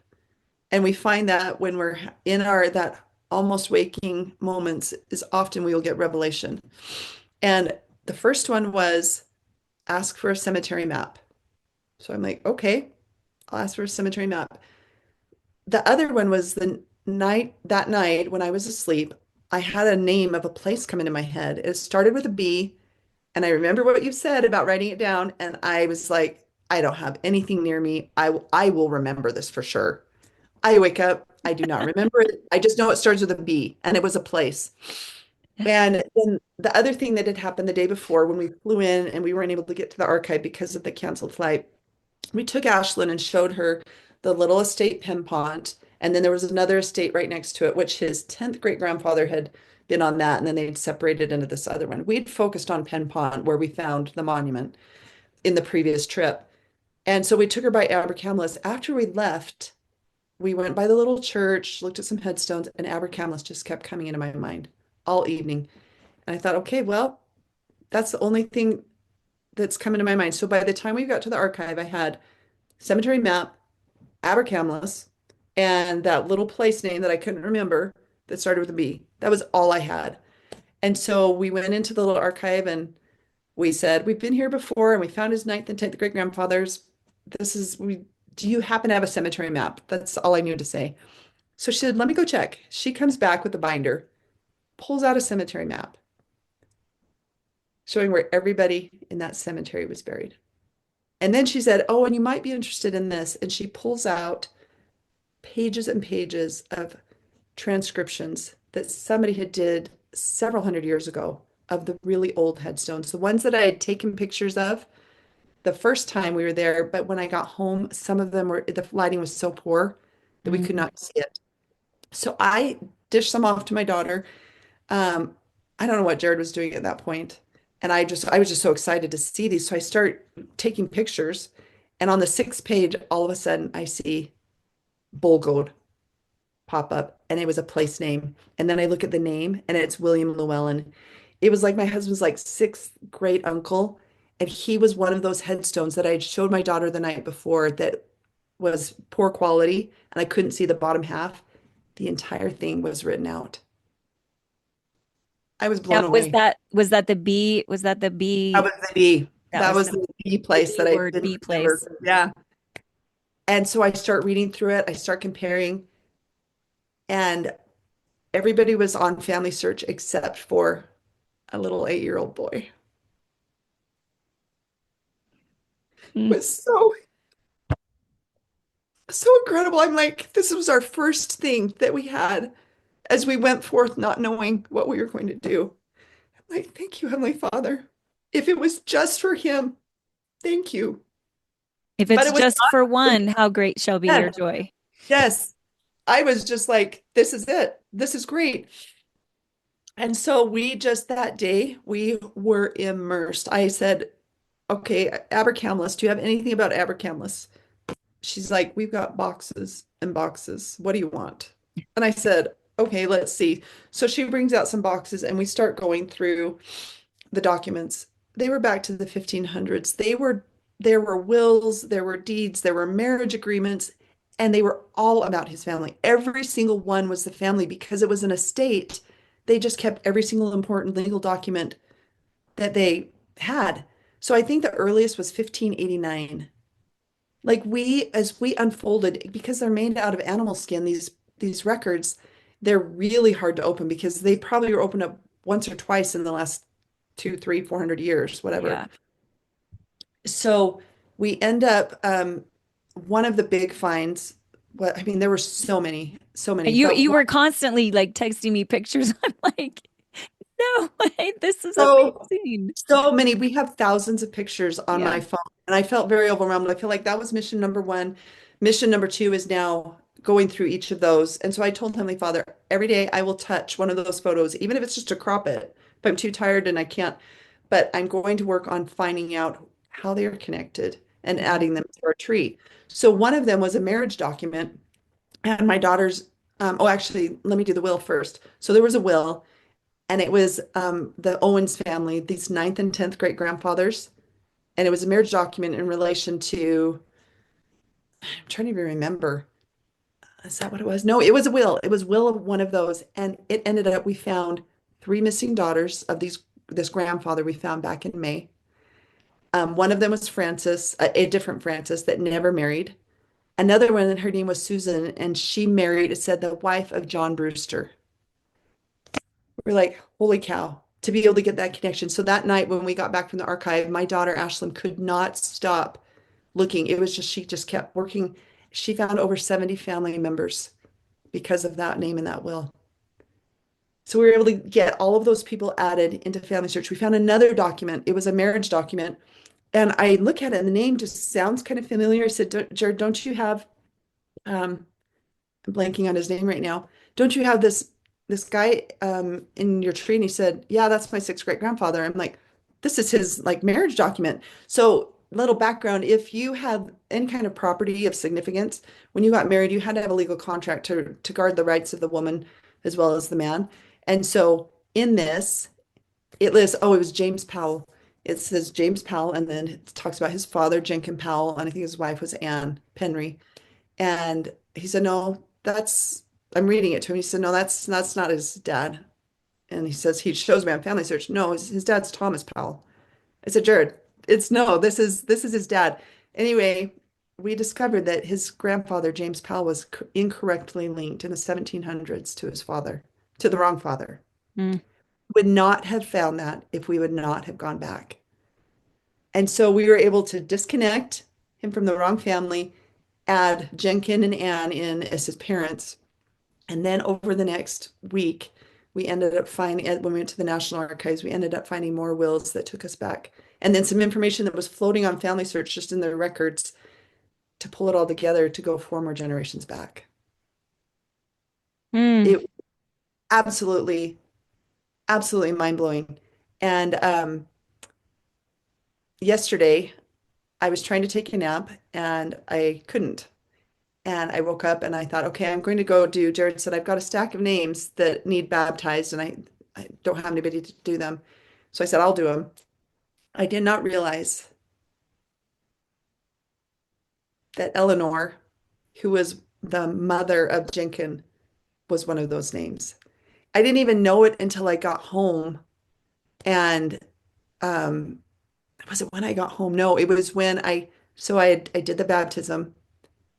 And we find that when we're in our that almost waking moments is often we will get revelation. And the first one was ask for a cemetery map. So I'm like, okay, I'll ask for a cemetery map. The other one was the that night when I was asleep, I had a name of a place come into my head. It started with a B, and I remember what you said about writing it down, and I was like, I don't have anything near me. I will remember this for sure. I wake up, I do not remember it. I just know it starts with a B, and it was a place. And then the other thing that had happened the day before when we flew in and we weren't able to get to the archive because of the canceled flight, we took Ashlyn and showed her the little estate Pempont. And then there was another estate right next to it, which his 10th great grandfather had been on that. And then they'd separated into this other one. We'd focused on Pempont where we found the monument in the previous trip. And so we took her by Abercamlis. After we left, we went by the little church, looked at some headstones, and Abercamlis just kept coming into my mind all evening. And I thought, okay, well, that's the only thing that's come into my mind. So by the time we got to the archive, I had cemetery map, Abercamlis, and that little place name that I couldn't remember that started with a B. That was all I had. And so we went into the little archive and we said, we've been here before and we found his ninth and 10th great grandfathers. Do you happen to have a cemetery map? That's all I knew to say. So she said, let me go check. She comes back with the binder, pulls out a cemetery map showing where everybody in that cemetery was buried. And then she said, oh, and you might be interested in this. And she pulls out pages and pages of transcriptions that somebody had did several hundred years ago of the really old headstones, the ones that I had taken pictures of the first time we were there. But when I got home, some of them were, the lighting was so poor that we could Mm. not see it. So I dished them off to my daughter. Um, I don't know what Jared was doing at that point. And I was just so excited to see these. So I start taking pictures. And on the sixth page, all of a sudden I see Bulgoed pop up and it was a place name. And then I look at the name and it's William Llewellyn. It was like my husband's like sixth great uncle. And he was one of those headstones that I had showed my daughter the night before that was poor quality and I couldn't see the bottom half. The entire thing was written out. I was Now, blown away. was that the That B, was the B. that That was was the B the place B that I word, didn't B place? remember. Yeah. And so I start reading through it. I start comparing, and everybody was on FamilySearch except for a little 8-year-old boy. It Mm. was so incredible. I'm like, this was our first thing that we had as we went forth, not knowing what we were going to do. I'm like, thank you, Heavenly Father. If it was just for him, thank you. If But it's it was just not for for one, how great shall be me. your joy. Yes. I was just like, this is it. This is great. And so we just that day, we were immersed. I said, okay, Abercamlis, do you have anything about Abercamlis? She's like, we've got boxes and boxes. What do you want? And I said, okay, let's see. So she brings out some boxes and we start going through the documents. They were back to the 1500s. There were wills, there were deeds, there were marriage agreements, and they were all about his family. Every single one was the family because it was an estate. They just kept every single important legal document that they had. So I think the earliest was 1589. Like as we unfolded, because they're made out of animal skin, these records, they're really hard to open because they probably were opened up once or twice in the last two, three, 400 years, whatever. Yeah. So we end up one of the big finds. Well, I mean, there were so many, but You were constantly like texting me pictures. I'm like, no way, this is so amazing. so many. We have thousands of pictures on Yeah. my phone, and I felt very overwhelmed. I feel like that was mission number one. Mission number two is now going through each of those. And so I told Heavenly Father, every day I will touch one of those photos, even if it's just to crop it, if I'm too tired and I can't. But I'm going to work on finding out how they are connected and Mhm. adding them to our tree. So one of them was a marriage document, and my daughter's. Oh, actually, let me do the will first. So there was a will, and it was the Owens family, these ninth and 10th great grandfathers. And it was a marriage document in relation to, I'm trying to even remember. Is that what it was? No, it was a will. It was will of one of those. And it ended up, we found three missing daughters of this grandfather we found back in May. One of them was Francis, a different Francis that never married. Another one, her name was Susan, and she married, it said, the wife of John Brewster. We're like, holy cow, to be able to get that connection. So that night when we got back from the archive, my daughter Ashlyn could not stop looking. It was just, she just kept working. She found over 70 family members because of that name in that will. So we were able to get all of those people added into FamilySearch. We found another document. It was a marriage document. And I look at it and the name just sounds kind of familiar. I said, Jared, don't you have, I'm blanking on his name right now. Don't you have this guy in your tree? And he said, yeah, that's my sixth great grandfather. I'm like, this is his like marriage document. So little background, if you have any kind of property of significance, when you got married, you had to have a legal contract to guard the rights of the woman as well as the man. And so in this, it lists, oh, it was James Powell. It says James Powell, and then it talks about his father, Jenkin Powell, and I think his wife was Anne Penry. And he said, no, that's, I'm reading it to him. He said, no, that's not his dad. And he says, he shows me on FamilySearch. No, his dad's Thomas Powell. I said, Jared, it's no, this is his dad. Anyway, we discovered that his grandfather, James Powell, was incorrectly linked in the 1700s to his father, to the wrong father. Mm. Would not have found that if we would not have gone back. And so we were able to disconnect him from the wrong family, add Jenkin and Anne in as his parents. And then over the next week, we ended up finding, when we went to the National Archives, we ended up finding more wills that took us back. And then some information that was floating on FamilySearch just in the records to pull it all together to go 4 more generations back. Mm. It absolutely, absolutely mind-blowing. And yesterday, I was trying to take a nap and I couldn't. And I woke up and I thought, okay, I'm going to go do, Jared said, I've got a stack of names that need baptized and I don't have anybody to do them. So I said, I'll do them. I did not realize that Eleanor, who was the mother of Jenkin, was one of those names. I didn't even know it until I got home. And um, was it when I got home? No, it was when I did the baptism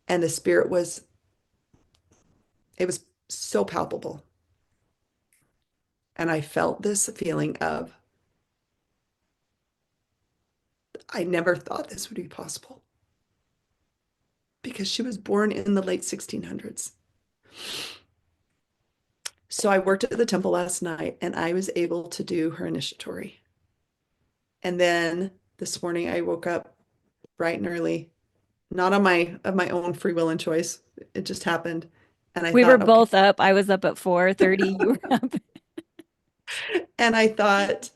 and the spirit was, it was so palpable. And I felt this feeling of, I never thought this would be possible because she was born in the late 1600s. So I worked at the temple last night and I was able to do her initiatory. And then this morning I woke up bright and early, not on my of my own free will and choice. It just happened. And I We were thought, okay. both up. I was up at 4:30. You were up. And I thought,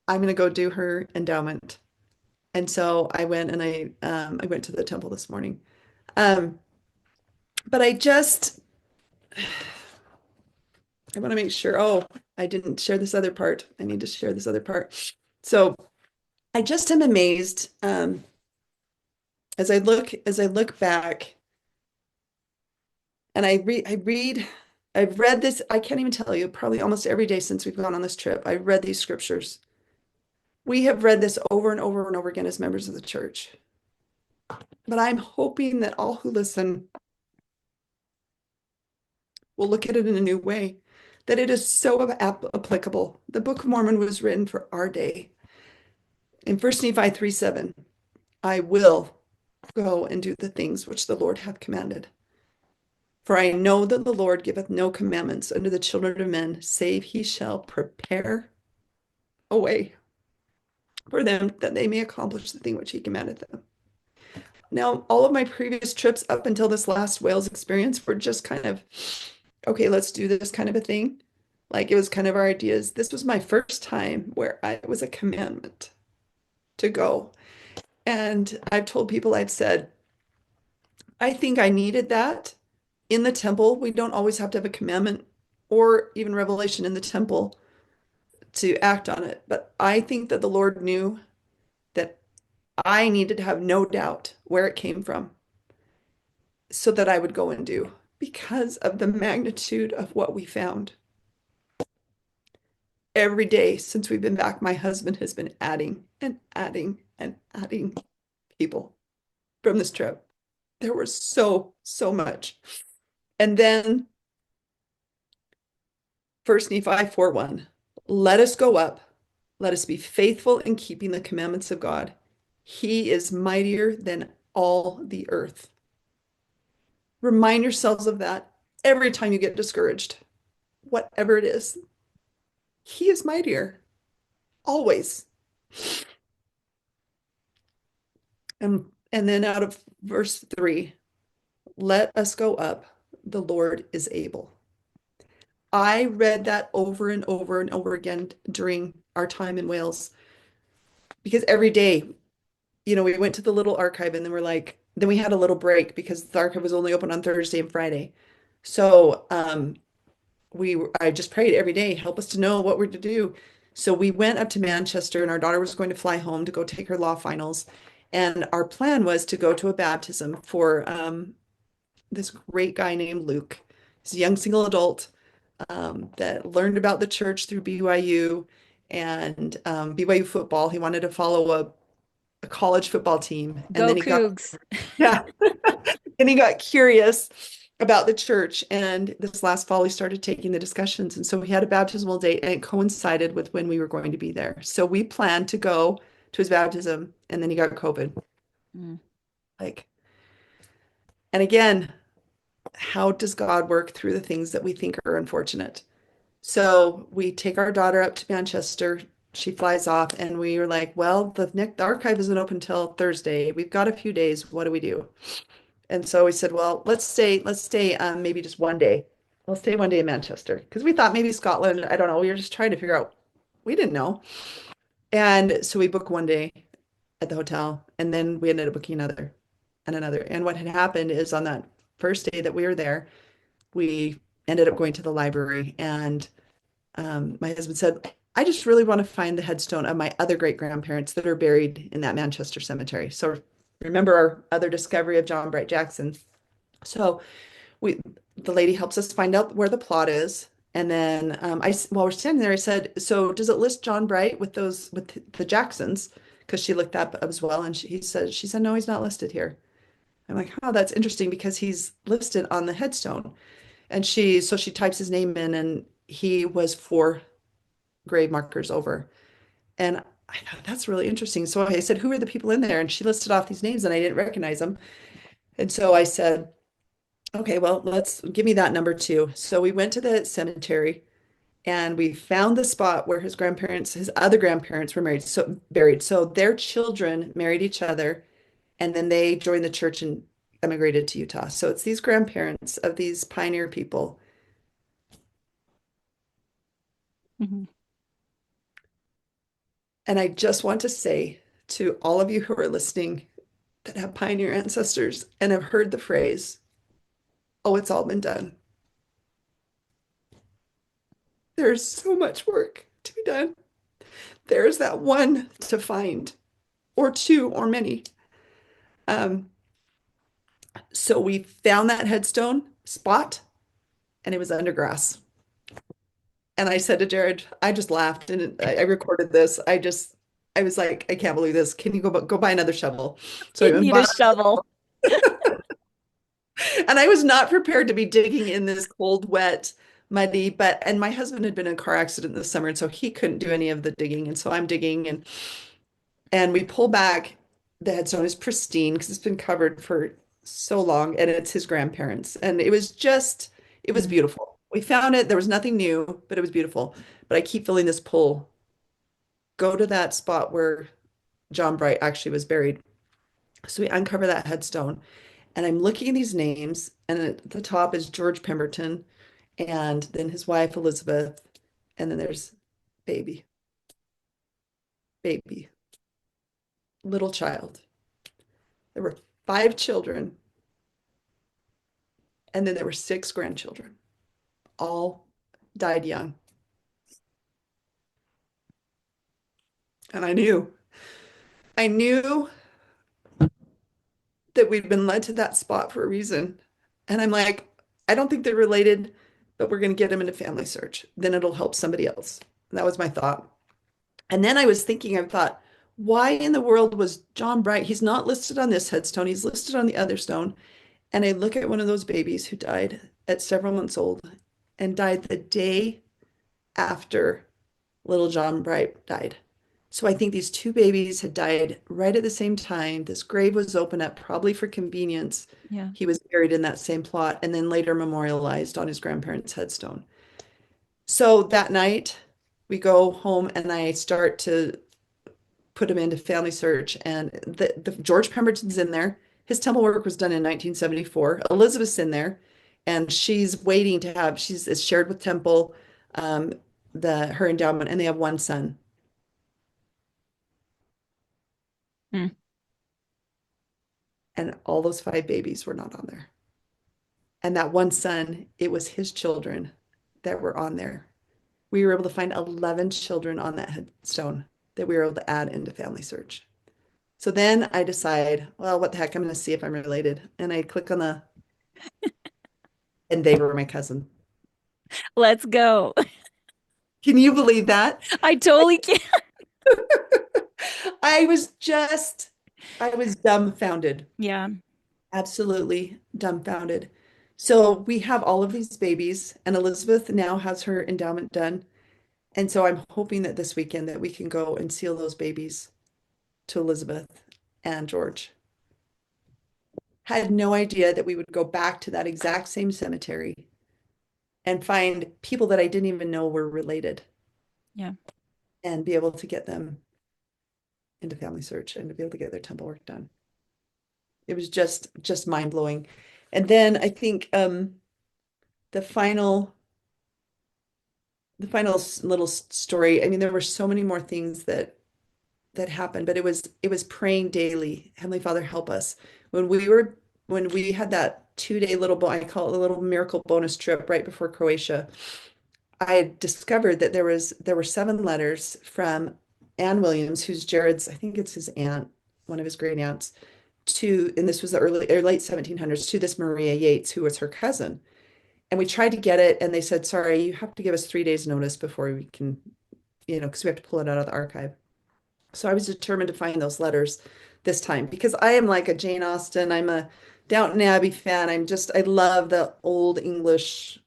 I'm gonna go do her endowment. And so I went and I went to the temple this morning. Um, but I want to make sure. Oh, I didn't share this other part. I need to share this other part. So I just am amazed as I look back and I've read this, I can't even tell you, probably almost every day since we've gone on this trip. I read these scriptures. We have read this over and over and over again as members of the church. But I'm hoping that all who listen will look at it in a new way, that it is so applicable. The Book of Mormon was written for our day. In 1 Nephi 3:7, I will go and do the things which the Lord hath commanded. For I know that the Lord giveth no commandments unto the children of men, save he shall prepare a way for them that they may accomplish the thing which he commanded them. Now, all of my previous trips up until this last Wales experience were just kind of, okay, let's do this kind of a thing. Like it was kind of our ideas. This was my first time where it was a commandment to go. And I've told people, I've said, I think I needed that in the temple. We don't always have to have a commandment or even revelation in the temple to act on it. But I think that the Lord knew that I needed to have no doubt where it came from so that I would go and do because of the magnitude of what we found. Every day since we've been back, my husband has been adding and adding and adding people from this trip. There was so much. And then First Nephi 4:1. Let us go up. Let us be faithful in keeping the commandments of God. He is mightier than all the earth. Remind yourselves of that every time you get discouraged, whatever it is. He is mightier, always. And then out of verse 3, let us go up. The Lord is able. I read that over and over and over again during our time in Wales because every day, we went to the little archive and then then we had a little break because the archive was only open on Thursday and Friday. So I just prayed every day, help us to know what we're to do. So we went up to Manchester and our daughter was going to fly home to go take her law finals. And our plan was to go to a baptism for this great guy named Luke. He's a young single adult that learned about the church through BYU and BYU football. He wanted to follow a college football team. And Go then he got, Cougs. yeah, and he got curious about the church. And this last fall, he started taking the discussions. And so we had a baptismal date, and it coincided with when we were going to be there. So we planned to go to his baptism, and then he got COVID. Mm. Like, and again, how does God work through the things that we think are unfortunate? So we take our daughter up to Manchester. She flies off, and we were like, well, the archive isn't open till Thursday. We've got a few days. What do we do? And so we said, well, let's stay maybe just one day. We'll stay one day in Manchester because we thought maybe Scotland. I don't know. We were just trying to figure out. We didn't know. And so we booked one day at the hotel, and then we ended up booking another and another. And what had happened is on that first day that we were there, we ended up going to the library, and my husband said, I just really want to find the headstone of my other great grandparents that are buried in that Manchester cemetery. So remember our other discovery of John Bright Jackson. So we the lady helps us find out where the plot is. And then while we're standing there, I said, so does it list John Bright with the Jacksons? Because she looked that up as well. And she said, no, he's not listed here. I'm like, oh, that's interesting because he's listed on the headstone. So she types his name in, and he was 4 grave markers over. And I thought that's really interesting. So I said, who are the people in there? And she listed off these names and I didn't recognize them. And so I said, okay, well, let's give me that number too. So we went to the cemetery and we found the spot where his other grandparents were buried. So their children married each other and then they joined the church and emigrated to Utah. So it's these grandparents of these pioneer people. Mhm. And I just want to say to all of you who are listening that have pioneer ancestors and have heard the phrase, oh, it's all been done. There's so much work to be done. There's that one to find, or two, or many. Um, so we found that headstone spot, and it was under grass. And I said to Jared, I just laughed, and I recorded this. I was like, I can't believe this. Can you go buy another shovel? So I You went and need a bought, shovel. and I was not prepared to be digging in this cold, wet, muddy, and my husband had been in a car accident this summer, and so he couldn't do any of the digging. And so I'm digging, and we pull back. The headstone is pristine because it's been covered for so long, and it's his grandparents. And it was Mm. beautiful. We found it. There was nothing new, but it was beautiful. But I keep feeling this pull. Go to that spot where John Bright actually was buried. So we uncover that headstone, and I'm looking at these names, and at the top is George Pemberton, and then his wife Elizabeth, and then there's baby, baby, little child. There were 5 children, and then there were 6 grandchildren. All died young. And I knew that we'd been led to that spot for a reason. And I'm like, I don't think they're related, but we're going to get them into FamilySearch. Then it'll help somebody else. And that was my thought. And then I was thinking, I thought, Why in the world was John Bright? He's not listed on this headstone, he's listed on the other stone. And I look at one of those babies who died at several months old and died the day after little John Bright died. So I think these two babies had died right at the same time. This grave was opened up probably for convenience. Yeah. He was buried in that same plot and then later memorialized on his grandparents' headstone. So that night we go home and I start to put him into FamilySearch, and the George Pemberton's in there. His temple work was done in 1974. Elizabeth's in there, and she's waiting to have she's it's shared with Temple, um, the her endowment, and they have one son. Hmm. And all those five babies were not on there. And that one son, it was his children that were on there. We were able to find 11 children on that headstone that we were able to add into FamilySearch. So then I decide, well, what the heck, I'm going to see if I'm related. And I click on and they were my cousin. Let's go. Can you believe that? I totally can. I was just, I was dumbfounded, Yeah. absolutely dumbfounded. So we have all of these babies, and Elizabeth now has her endowment done. And so I'm hoping that this weekend that we can go and seal those babies to Elizabeth and George. Had no idea that we would go back to that exact same cemetery and find people that I didn't even know were related Yeah. and be able to get them into FamilySearch and to be able to get their temple work done. It was just mind-blowing. And then I think the final the final little story, I mean, there were so many more things that happened, but it was praying daily. Heavenly Father, help us. When we had that 2 day little I call it a little miracle bonus trip right before Croatia, I had discovered that there were 7 letters from Anne Williams, who's Jared's, I think it's his aunt, one of his great aunts, and this was the early or late 1700s, to this Maria Yates, who was her cousin. And we tried to get it, and they said, sorry, you have to give us 3 days notice before we can, because we have to pull it out of the archive. So I was determined to find those letters this time because I am like a Jane Austen. I'm a Downton Abbey fan. I love the old English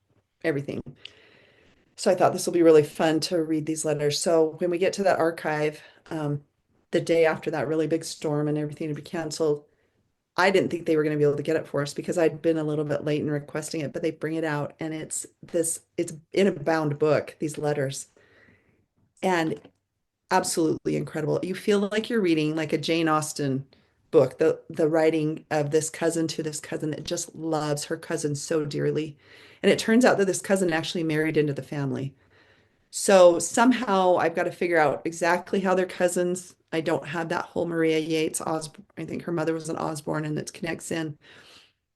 everything. So I thought this will be really fun to read these letters. So when we get to that archive, the day after that really big storm and everything to be canceled, I didn't think they were going to be able to get it for us because I'd been a little bit late in requesting it, but they bring it out and it's in a bound book, these letters. And absolutely incredible. You feel like you're reading like a Jane Austen book, the writing of this cousin to this cousin that just loves her cousin so dearly. And it turns out that this cousin actually married into the family. So somehow I've got to figure out exactly how they're cousins. I don't have that whole Maria Yates Osborne. I think her mother was an Osborne and it connects in,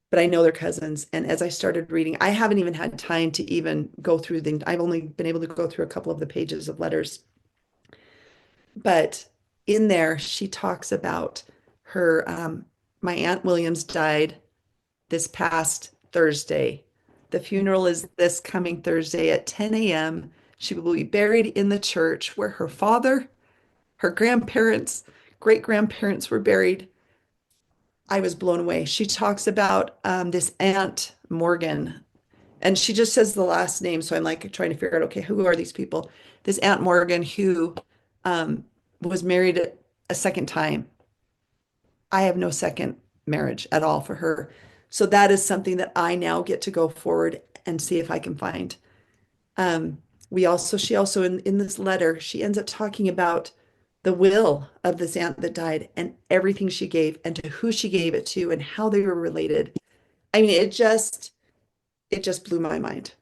but I know they're cousins. And as I started reading, I haven't even had time to even go through I've only been able to go through a couple of the pages of letters. But in there, she talks about her, my Aunt Williams died this past Thursday. The funeral is this coming Thursday at 10 a.m. She will be buried in the church where her father, her grandparents, great grandparents were buried. I was blown away. She talks about this Aunt Morgan, and she just says the last name. So I'm like trying to figure out, okay, who are these people? This Aunt Morgan who um, was married a second time. I have no second marriage at all for her. So that is something that I now get to go forward and see if I can find. Um, she also in this letter, she ends up talking about the will of this aunt that died and everything she gave and to who she gave it to and how they were related. I mean, it just blew my mind.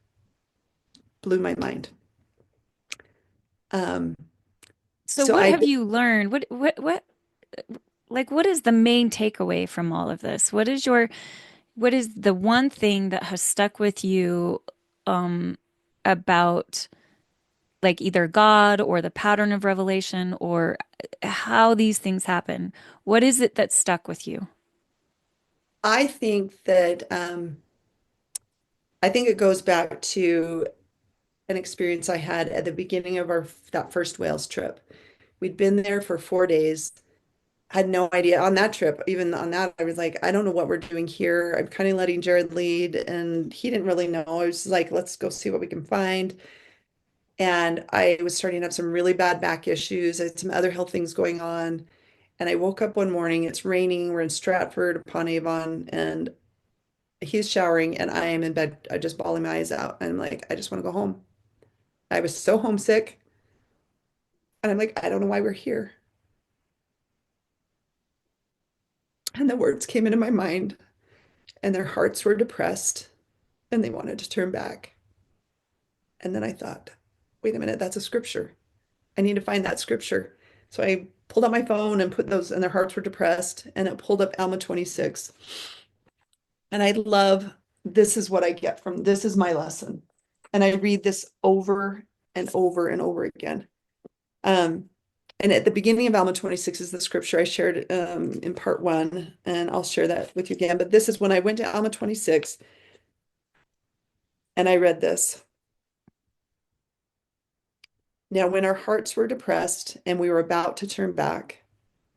Blew my mind. Um, So so what I have you learned? What is the main takeaway from all of this? What is the one thing that has stuck with you um about like either God or the pattern of revelation or how these things happen? What is it that stuck with you? I think that I think it goes back to an experience I had at the beginning of our that first Wales trip. We'd been there for 4 days. Had no idea on that trip. Even on that, I was like, I don't know what we're doing here. I'm kind of letting Jared lead, and he didn't really know. I was like, let's go see what we can find. And I was starting to have some really bad back issues. I had some other health things going on. And I woke up one morning, it's raining. We're in Stratford upon Avon, and he's showering, and I am in bed. I just bawling my eyes out. And I'm like, I just want to go home. I was so homesick. And I'm like, I don't know why we're here. And the words came into my mind, and their hearts were depressed, and they wanted to turn back. And then I thought, wait a minute, that's a scripture. I need to find that scripture. So I pulled out my phone and put those, and their hearts were depressed, and it pulled up Alma 26. And I love, this is what I get from this is my lesson. And I read this over and over and over again. Um, and at the beginning of Alma 26 is the scripture I shared in part one, and I'll share that with you again. But this is when I went to Alma 26 and I read this. Now, when our hearts were depressed and we were about to turn back,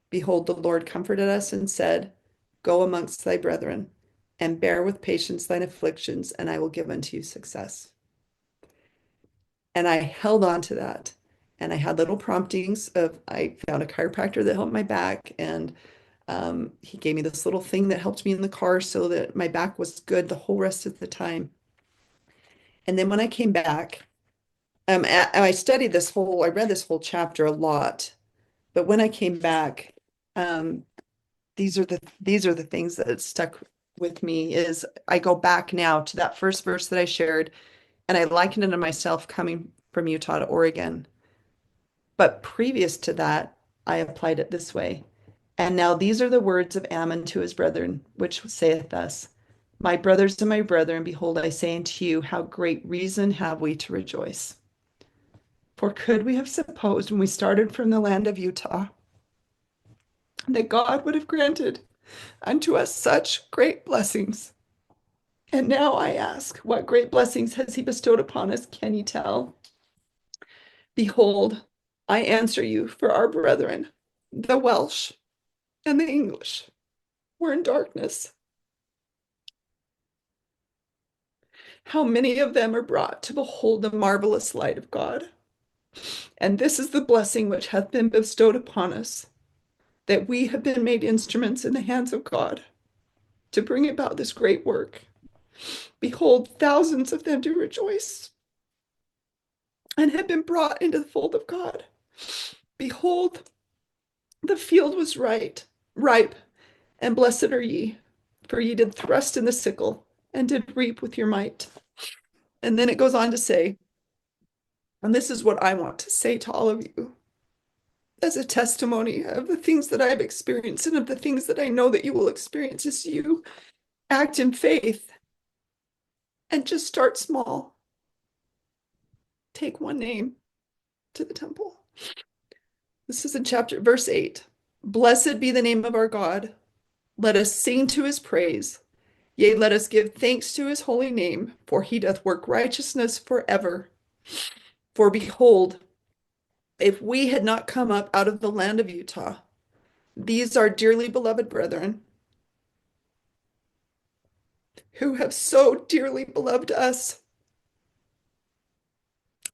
behold, the Lord comforted us and said, go amongst thy brethren and bear with patience thine afflictions, and I will give unto you success. And I held on to that. And I had little promptings of, I found a chiropractor that helped my back. And he gave me this little thing that helped me in the car so that my back was good the whole rest of the time. And then when I came back, I studied I read this whole chapter a lot. But when I came back, um, these are the things that stuck with me is I go back now to that first verse that I shared, and I liken it to myself coming from Utah to Oregon. But previous to that, I applied it this way. And now these are the words of Ammon to his brethren, which saith thus, my brothers and my brethren, behold, I say unto you, how great reason have we to rejoice. For could we have supposed when we started from the land of Utah that God would have granted unto us such great blessings? And now I ask, what great blessings has he bestowed upon us? Can ye tell? Behold, I answer you for our brethren, the Welsh and the English, were in darkness. How many of them are brought to behold the marvelous light of God? And this is the blessing which hath been bestowed upon us, that we have been made instruments in the hands of God to bring about this great work. Behold, thousands of them do rejoice and have been brought into the fold of God. Behold, the field was ripe, and blessed are ye, for ye did thrust in the sickle and did reap with your might. And then it goes on to say, and this is what I want to say to all of you as a testimony of the things that I've experienced and of the things that I know that you will experience as you act in faith and just start small. Take one name to the temple. This is in verse 8. Blessed be the name of our God. Let us sing to his praise. Yea, let us give thanks to his holy name, for he doth work righteousness forever. For behold, if we had not come up out of the land of Utah, these our dearly beloved brethren, who have so dearly beloved us,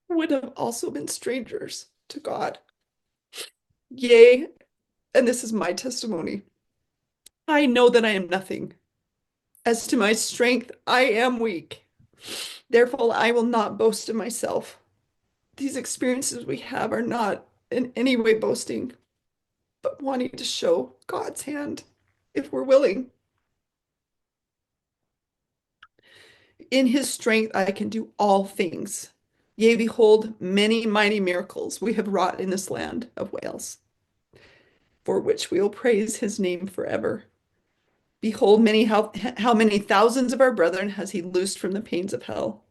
would have also been strangers to God. Yea, and this is my testimony. I know that I am nothing. As to my strength, I am weak. Therefore, I will not boast of myself. These experiences we have are not in any way boasting, but wanting to show God's hand if we're willing. In his strength, I can do all things. Yea, behold, many mighty miracles we have wrought in this land of Wales, for which we will praise his name forever. Behold, how many thousands of our brethren has he loosed from the pains of hell,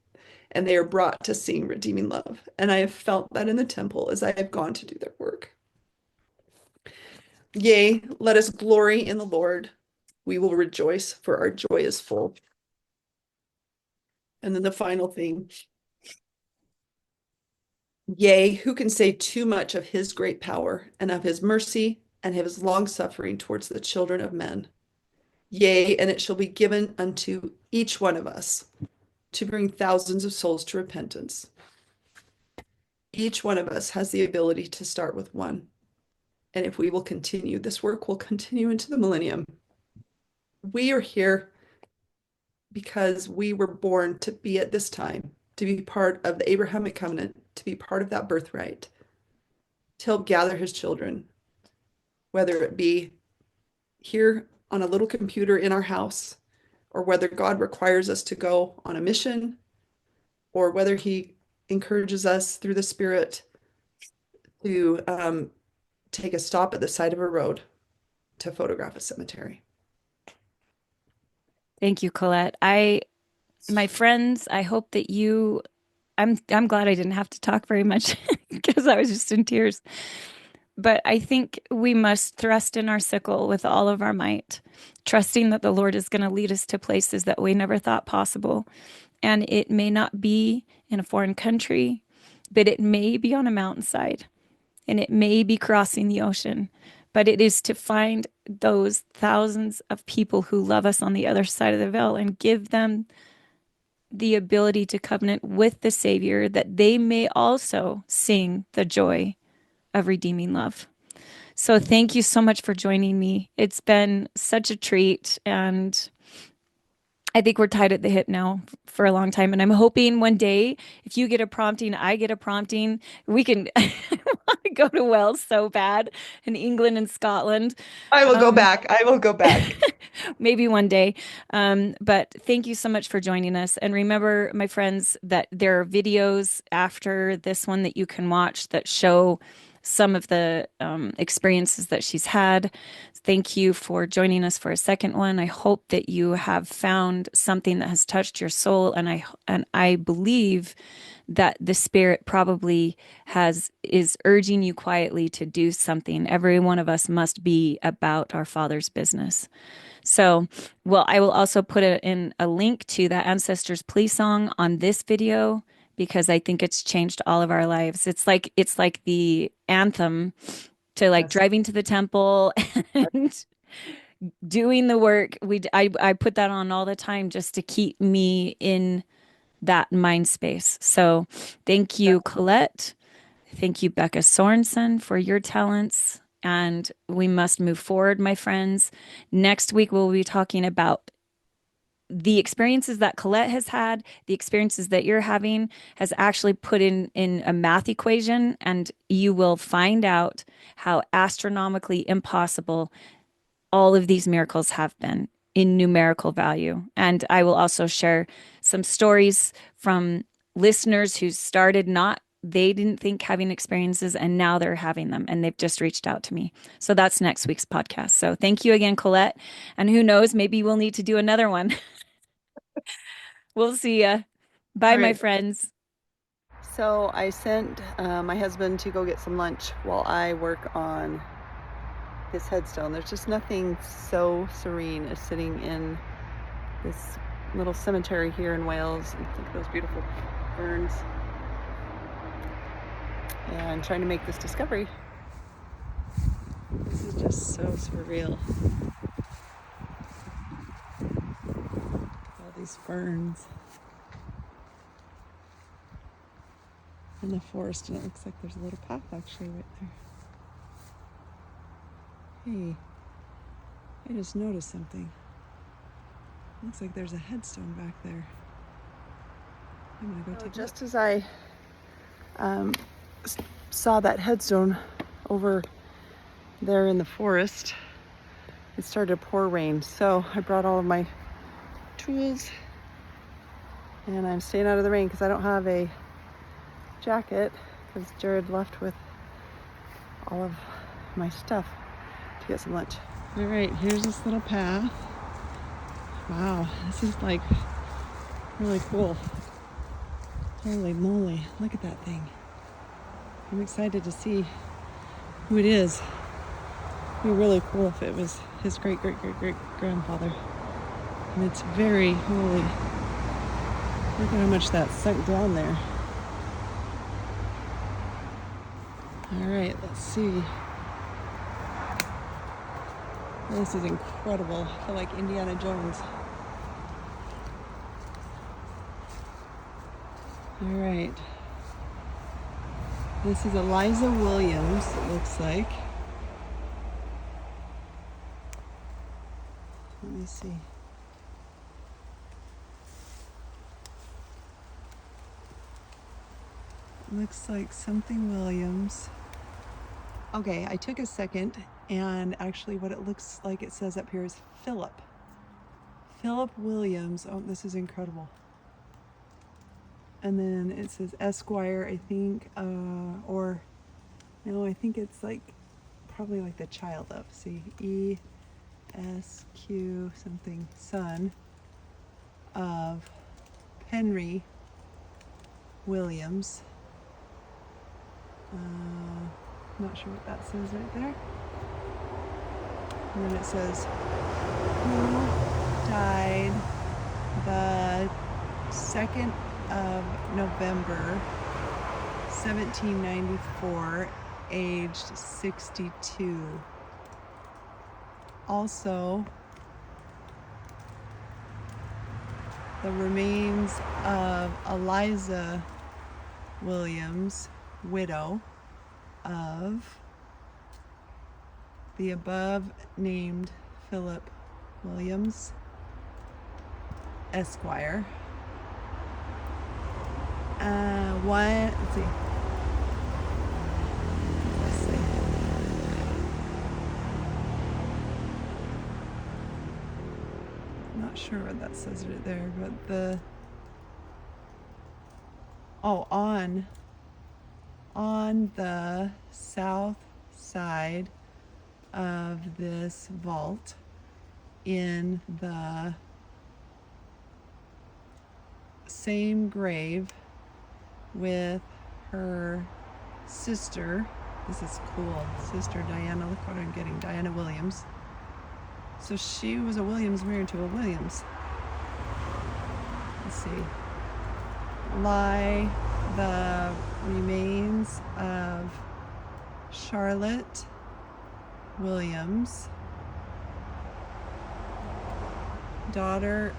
and they are brought to seeing redeeming love. And I have felt that in the temple as I have gone to do their work. Yea, let us glory in the Lord. We will rejoice, for our joy is full. And then the final thing, Yea, who can say too much of his great power and of his mercy and of his long suffering towards the children of men? Yea, and it shall be given unto each one of us to bring thousands of souls to repentance. Each one of us has the ability to start with one. And if we will continue, this work will continue into the millennium. We are here because we were born to be at this time, to be part of the Abrahamic covenant, to be part of that birthright, to help gather his children, whether it be here on a little computer in our house, or whether God requires us to go on a mission, or whether he encourages us through the Spirit to take a stop at the side of a road to photograph a cemetery. Thank you, Colette. My friends, I hope that I'm glad I didn't have to talk very much because I was just in tears. But I think we must thrust in our sickle with all of our might, trusting that the Lord is going to lead us to places that we never thought possible. And it may not be in a foreign country, but it may be on a mountainside and it may be crossing the ocean. But it is to find those thousands of people who love us on the other side of the veil and give them the ability to covenant with the Savior that they may also sing the joy of redeeming love. So thank you so much for joining me. It's been such a treat, and I think we're tied at the hip now for a long time. And I'm hoping one day, if you get a prompting, I get a prompting, we can I want to go to Wales so bad, in England and Scotland. I will go Um, back. I will go back. Maybe one day. But thank you so much for joining us. And remember, my friends, that there are videos after this one that you can watch that show some of the experiences that she's had. Thank you for joining us for a second one. I hope that you have found something that has touched your soul, and I believe that the Spirit probably is urging you quietly to do something. Every one of us must be about our Father's business. So, well, I will also put in a link to that Ancestors Please song on this video because I think it's changed all of our lives. It's like the anthem to like Yes. driving to the temple and doing the work. I put that on all the time just to keep me in that mind space. So, thank you, Colette. Thank you, Becca Sorensen, for your talents. And we must move forward, my friends. Next week, we'll be talking about the experiences that Colette has had, the experiences that you're having has actually put in a math equation, and you will find out how astronomically impossible all of these miracles have been in numerical value. And I will also share some stories from listeners who started not, they didn't think having experiences and now they're having them and they've just reached out to me. So that's next week's podcast. So thank you again, Colette. And who knows, maybe we'll need to do another one. We'll see ya. Bye, All my right. friends. So I sent my husband to go get some lunch while I work on this headstone. There's just nothing so serene as sitting in this little cemetery here in Wales. And look at those beautiful ferns. And trying to make this discovery. This is just so surreal. All these ferns in the forest, and it looks like there's a little path actually right there. Hey, I just noticed something. Looks like there's a headstone back there. I'm gonna go take a look. Just as I saw that headstone over there in the forest, it started to pour rain. So I brought all of my tools and I'm staying out of the rain because I don't have a jacket because Jared left with all of my stuff to get some lunch. All right, here's this little path. Wow, this is like really cool. Holy moly, look at that thing. I'm excited to see who it is. It'd be really cool if it was his great-great-great-great-grandfather. And it's very holy. Look at how much that sunk down there. All right, let's see. This is incredible. I feel like Indiana Jones. All right. This is Eliza Williams, it looks like. Let me see. Looks like something Williams. Okay, I took a second, and actually what it looks like it says up here is Philip. Philip Williams. Oh, this is incredible. And then it says Esquire, I think, or no, I think it's like probably like the child of, see, E-S-Q something, son of Henry Williams. Not sure what that says right there. And then it says, who died the 2nd of November, 1794, aged 62. Also, the remains of Eliza Williams, widow of the above named Philip Williams, Esquire. Let's see. Not sure what that says right there, but on the south side of this vault in the same grave with her sister. This is cool. Sister Diana. Look what I'm getting. Diana Williams. So she was a Williams married to a Williams. Let's see. Lie the remains of Charlotte Williams, daughter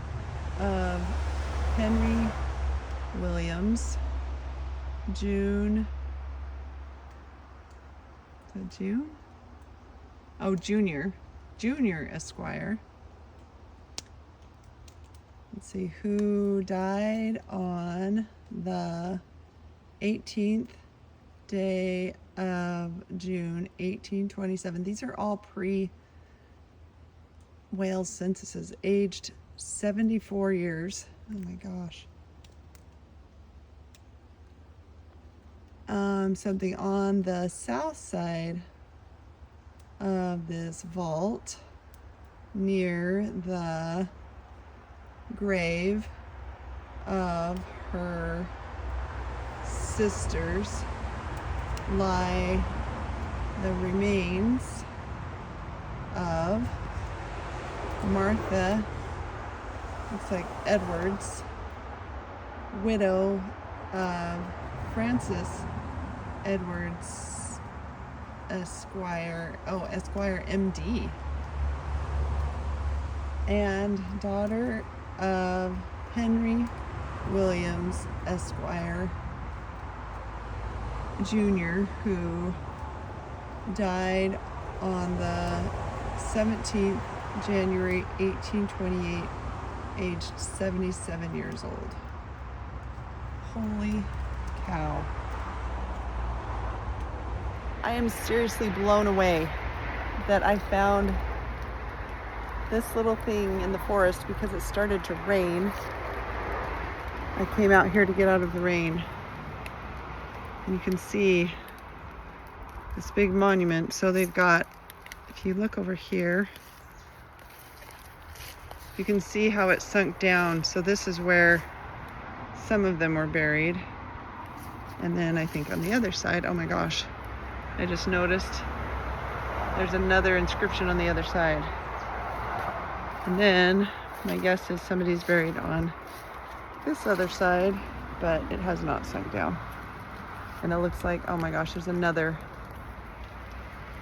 of Henry Williams, June. Is that June? Oh, Junior Esquire. Let's see, who died on the 18th day of June, 1827. These are all pre-Wales censuses, aged 74 years. Oh my gosh. Something on the south side of this vault near the grave of her sisters lie the remains of Martha, looks like Edwards, widow of Francis Edwards, Esquire, Esquire MD, and daughter of Henry Williams, Esquire, Jr., who died on the 17th January 1828, aged 77 years old. Holy cow. I am seriously blown away that I found this little thing in the forest because it started to rain. I came out here to get out of the rain. And you can see this big monument. So they've got, if you look over here, you can see how it sunk down. So this is where some of them were buried. And then I think on the other side, oh my gosh, I just noticed there's another inscription on the other side. And then my guess is somebody's buried on this other side, but it has not sunk down. And it looks like, oh my gosh, there's another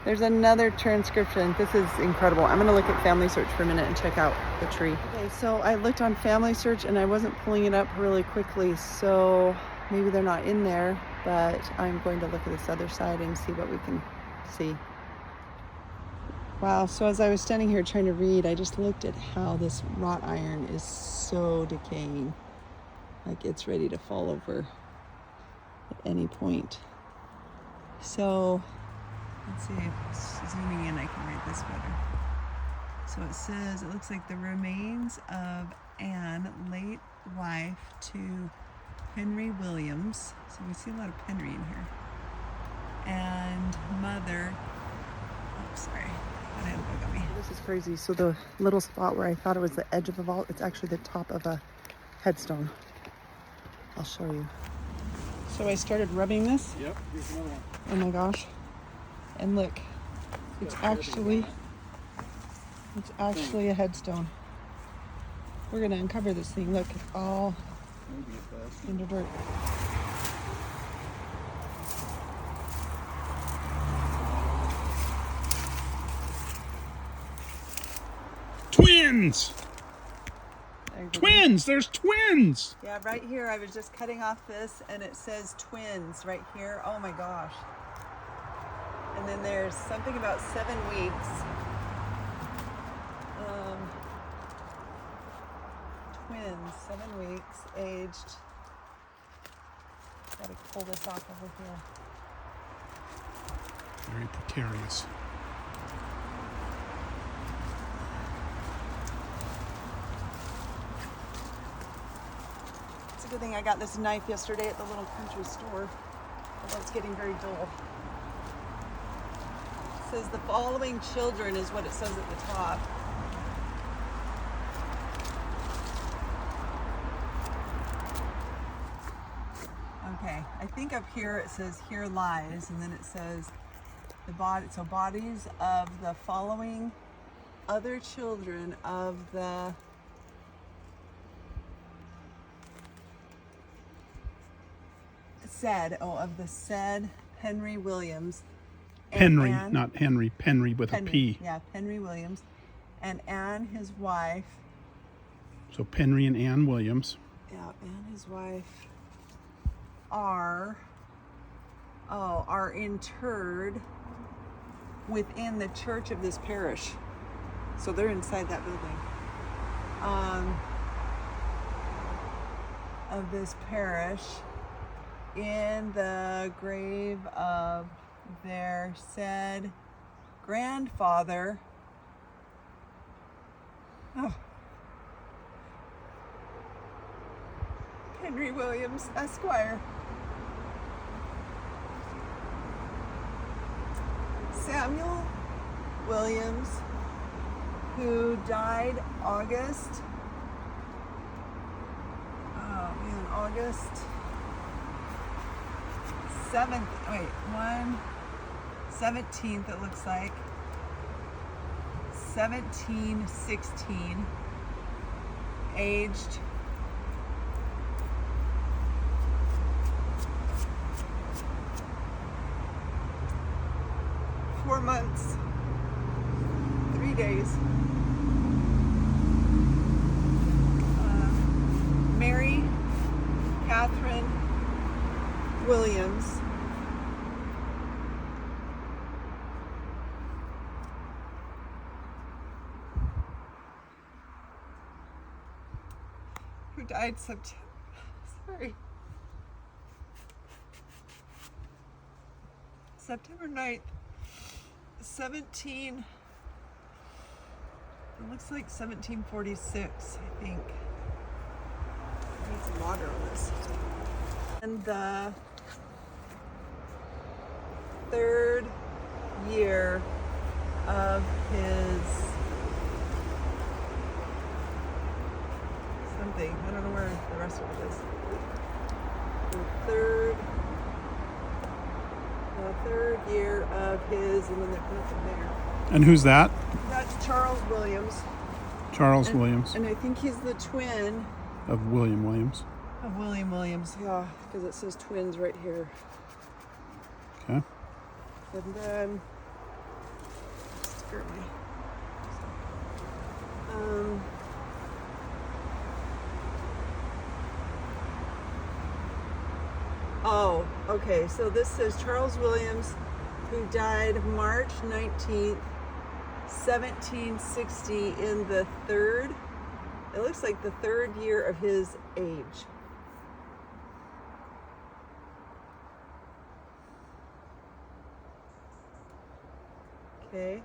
There's another transcription. This is incredible. I'm going to look at FamilySearch for a minute and check out the tree. Okay, so I looked on FamilySearch and I wasn't pulling it up really quickly, so maybe they're not in there, but I'm going to look at this other side and see what we can see. Wow, so as I was standing here trying to read, I just looked at how this wrought iron is so decaying. Like it's ready to fall over at any point. So let's see if zooming in I can read this better. So it says, it looks like the remains of Anne, late wife to Henry Williams. So we see a lot of Henry in here. And mother, oops, sorry. This is crazy. So the little spot where I thought it was the edge of the vault, it's actually the top of a headstone. I'll show you. So I started rubbing this. Yep, here's another one. Oh my gosh. And look, it's actually a headstone. We're gonna uncover this thing. Look, it's all in the dirt. Twins! Twins! There's twins! Yeah, right here. I was just cutting off this and it says twins right here. Oh my gosh. And then there's something about 7 weeks. Twins, 7 weeks, aged. Gotta pull this off over here. Very precarious. It's a good thing I got this knife yesterday at the little country store. Although it's getting very dull. It says the following children is what it says at the top. Okay, I think up here it says here lies, and then it says the body. So bodies of the following other children of the said Henry Williams. Penry, Anne, not Henry. Penry with a P. Yeah, Henry Williams. And Anne, his wife. So Penry and Anne Williams. Yeah, and his wife are interred within the church of this parish. So they're inside that building. Of this parish, in the grave of their said grandfather. Henry Williams, Esquire. Samuel Williams, who died August 17th, it looks like, 1716, aged 4 months, 3 days. Mary Catherine Williams, who died September 9th, 17, it looks like 1746, I think. I need some water on this. And the 3rd year of his something. I don't know where the rest of it is. The third year of his, and then there's nothing there. And who's that? That's Charles Williams. Charles Williams. And I think he's the twin Of William Williams. of William Williams. Yeah, because it says twins right here. Okay. And then scared me. Oh, okay. So this says Charles Williams, who died March 19th, 1760 in the third, it looks like the third year of his age. Okay.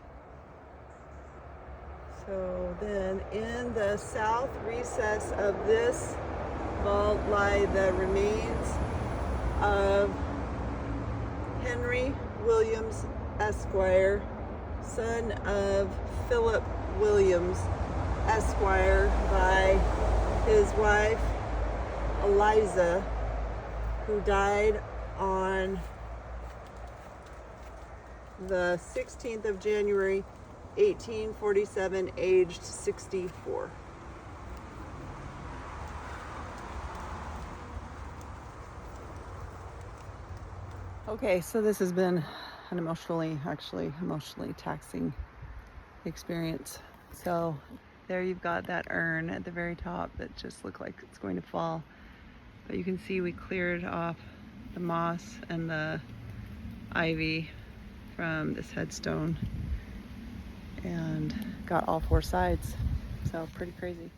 So then in the south recess of this vault lie the remains of Henry Williams, Esquire, son of Philip Williams, Esquire, by his wife Eliza, who died on the 16th of January, 1847, aged 64. Okay, so this has been an emotionally taxing experience. So there you've got that urn at the very top that just looked like it's going to fall. But you can see we cleared off the moss and the ivy from this headstone and got all four sides. So pretty crazy.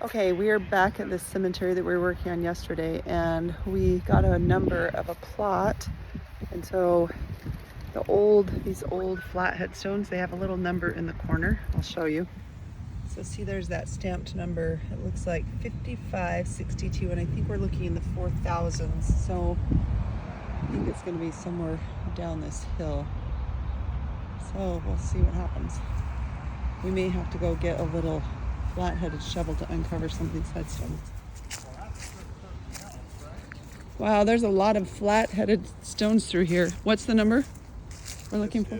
Okay, we are back at this cemetery that we were working on yesterday, and we got a number of a plot. And so these old flat headstones, they have a little number in the corner. I'll show you. So see, there's that stamped number. It looks like 5562, and I think we're looking in the 4000s. So I think it's going to be somewhere down this hill. So we'll see what happens. We may have to go get a little flat-headed shovel to uncover some of these headstones. Wow, there's a lot of flat-headed stones through here. What's the number we're looking for?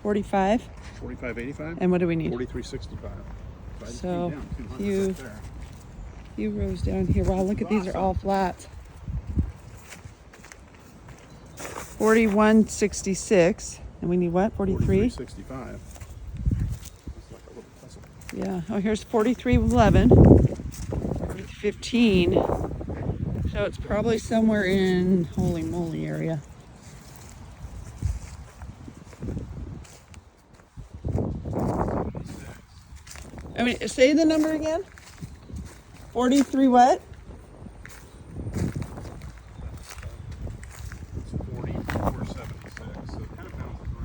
45. 4585. And what do we need? 4365. So few rows down here. Wow, look at these are all flat. 4166. And we need what? 43? 4365. Yeah. Oh, here's 4311. 15. So it's probably somewhere in holy moly area. I mean, say the number again. 43 what? It's 4476. So it kind of bounces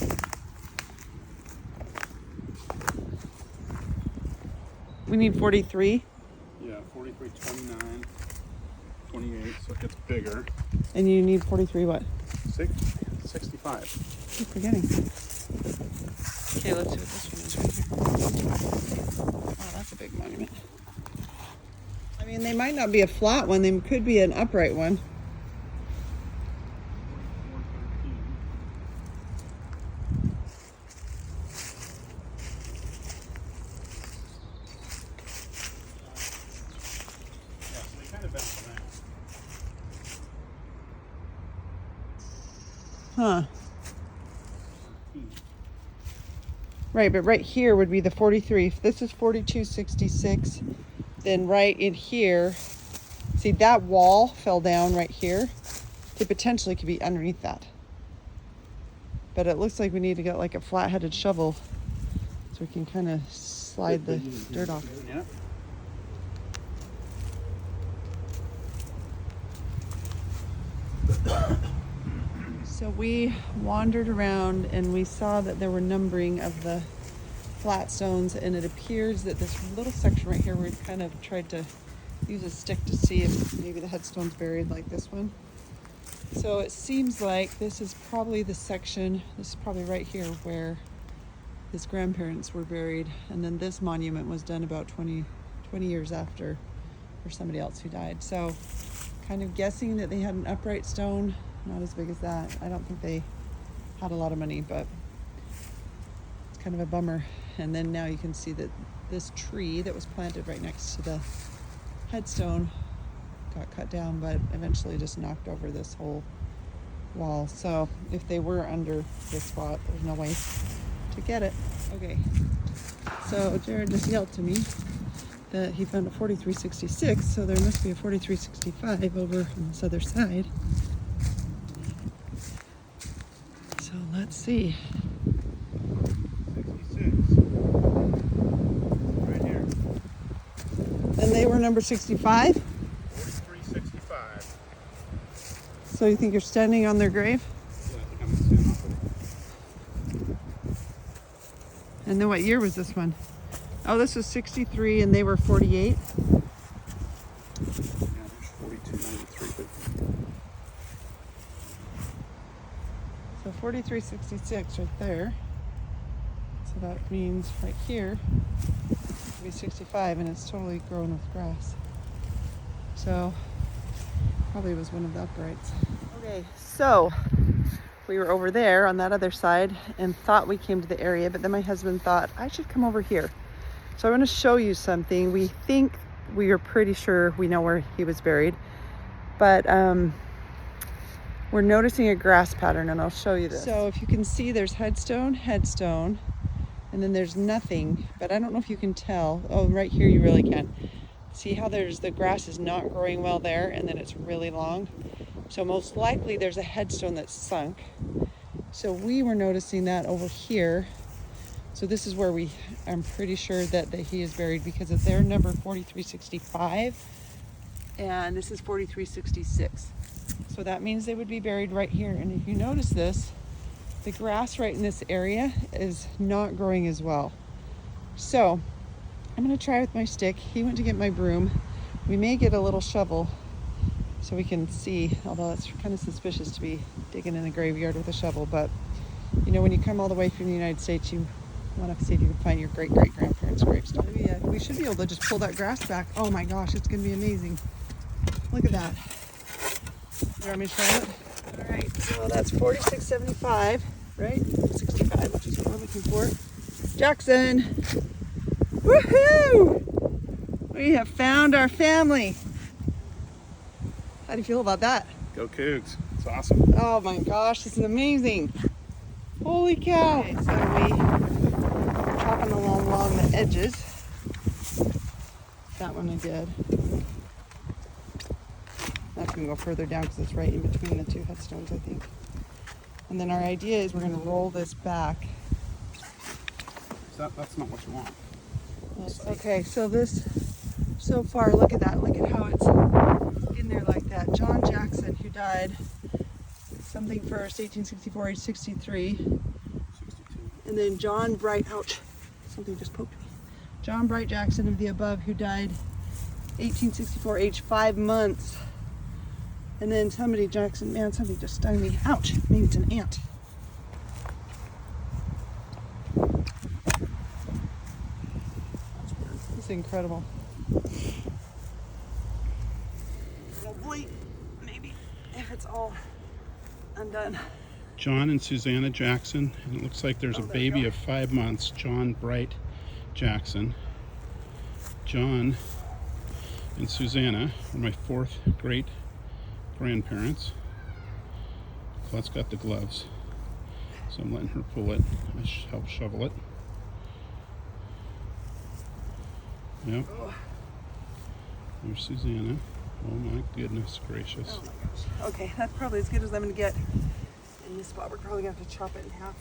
around. We need 43. Yeah, 43, 29, 28. So it gets bigger. And you need 43 what? 65. Keep forgetting. Okay, let's see what this one is right here. Oh, that's a big monument. I mean, they might not be a flat one. They could be an upright one. 4413. Yeah, so they kind of bounce around. Huh. Right, but right here would be the 43. If this is 4266, then right in here, see that wall fell down right here. It potentially could be underneath that. But it looks like we need to get like a flat-headed shovel so we can kind of slide the dirt off. Yeah. So we wandered around and we saw that there were numbering of the flat stones, and it appears that this little section right here, we've kind of tried to use a stick to see if maybe the headstone's buried like this one. So it seems like this is probably the section, this is probably right here where his grandparents were buried. And then this monument was done about 20 years after for somebody else who died. So kind of guessing that they had an upright stone, not as big as that. I don't think they had a lot of money, but it's kind of a bummer. And then now you can see that this tree that was planted right next to the headstone got cut down, but eventually just knocked over this whole wall. So if they were under this spot, there's no way to get it. Okay, so Jared just yelled to me that he found a 4366, so there must be a 4365 over on this other side. So let's see. 66. Right here. And they were number 65? 4365. So you think you're standing on their grave? Yeah, I think I'm gonna stand off of it. And then what year was this one? Oh, this was 63 and they were 48. Yeah, there's 4293, but So 4366 right there. So that means right here it'll be 65, and it's totally grown with grass. So probably was one of the uprights. Okay, so we were over there on that other side and thought we came to the area, but then my husband thought I should come over here. So I want to show you something. We think, we are pretty sure we know where he was buried, but we're noticing a grass pattern, and I'll show you this. So if you can see, there's headstone, and then there's nothing, but I don't know if you can tell. Oh, right here you really can. See how there's the grass is not growing well there, and then it's really long. So most likely there's a headstone that's sunk. So we were noticing that over here. So this is where I'm pretty sure that he is buried, because of their number 4365 and this is 4366. So that means they would be buried right here. And if you notice this, the grass right in this area is not growing as well. So I'm gonna try with my stick. He went to get my broom. We may get a little shovel so we can see, although it's kind of suspicious to be digging in a graveyard with a shovel. But you know, when you come all the way from the United States, you want to see if you can find your great-great-grandparents' gravestone. Yeah, we should be able to just pull that grass back. Oh my gosh, it's gonna be amazing. Look at that. You want me to show it? All right, so that's 4675, right? 65, which is what we're looking for. Jackson! Woohoo! We have found our family. How do you feel about that? go Cougs. It's awesome. Oh my gosh, this is amazing. Holy cow. Okay, so we're chopping along the edges. That one I did. That's gonna go further down because it's right in between the two headstones, I think. And then our idea is we're gonna roll this back. That's not what you want. Okay, so this, so far, look at that. Look at how it's in there like that. John Jackson, who died something first, 1864, age 63. 62. And then John Bright, ouch, something just poked me. John Bright Jackson of the above, who died 1864, age 5 months. And then somebody, Jackson, man, somebody just stung me. Ouch, maybe it's an ant. It's incredible. Hopefully, maybe, if it's all undone. John and Susanna Jackson, and it looks like there's a there baby you go. of 5 months, John Bright Jackson. John and Susanna are my 4th great grandparents. Colette's got the gloves, so I'm letting her pull it. I help shovel it. Yep. There's Susanna. Oh my goodness gracious. Oh my gosh. Okay, that's probably as good as I'm going to get in this spot. We're probably going to have to chop it in half.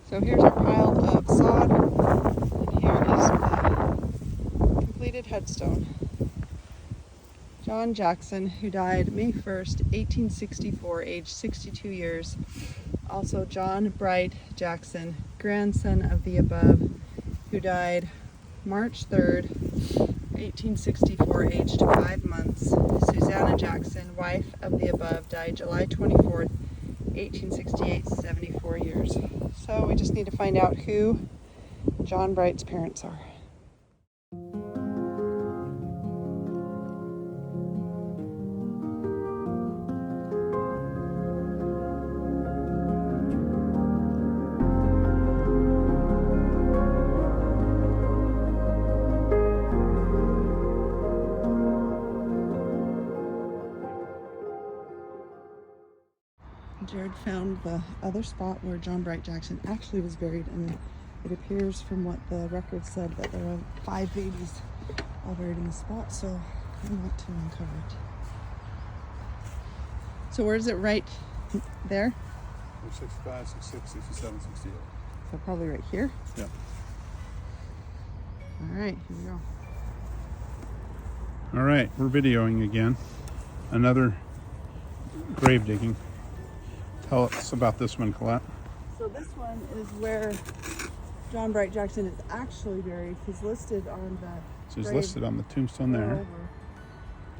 So here's our pile of sod, and here is the completed headstone. John Jackson, who died May 1st, 1864, age 62 years. Also John Bright Jackson, grandson of the above, who died March 3rd, 1864, aged 5 months. Susanna Jackson, wife of the above, died July 24th, 1868, 74 years. So we just need to find out who John Bright's parents are. Jared found the other spot where John Bright Jackson actually was buried, and it appears from what the record said that there were 5 babies all buried in the spot, so I want to uncover it. So where is it, right there? 65, 66, 67, 68. So probably right here? Yeah. All right, here we go. All right, we're videoing again. Another grave digging. Tell us about this one, Colette. So this one is where John Bright Jackson is actually buried. He's listed on the So he's grave listed on the tombstone there. over.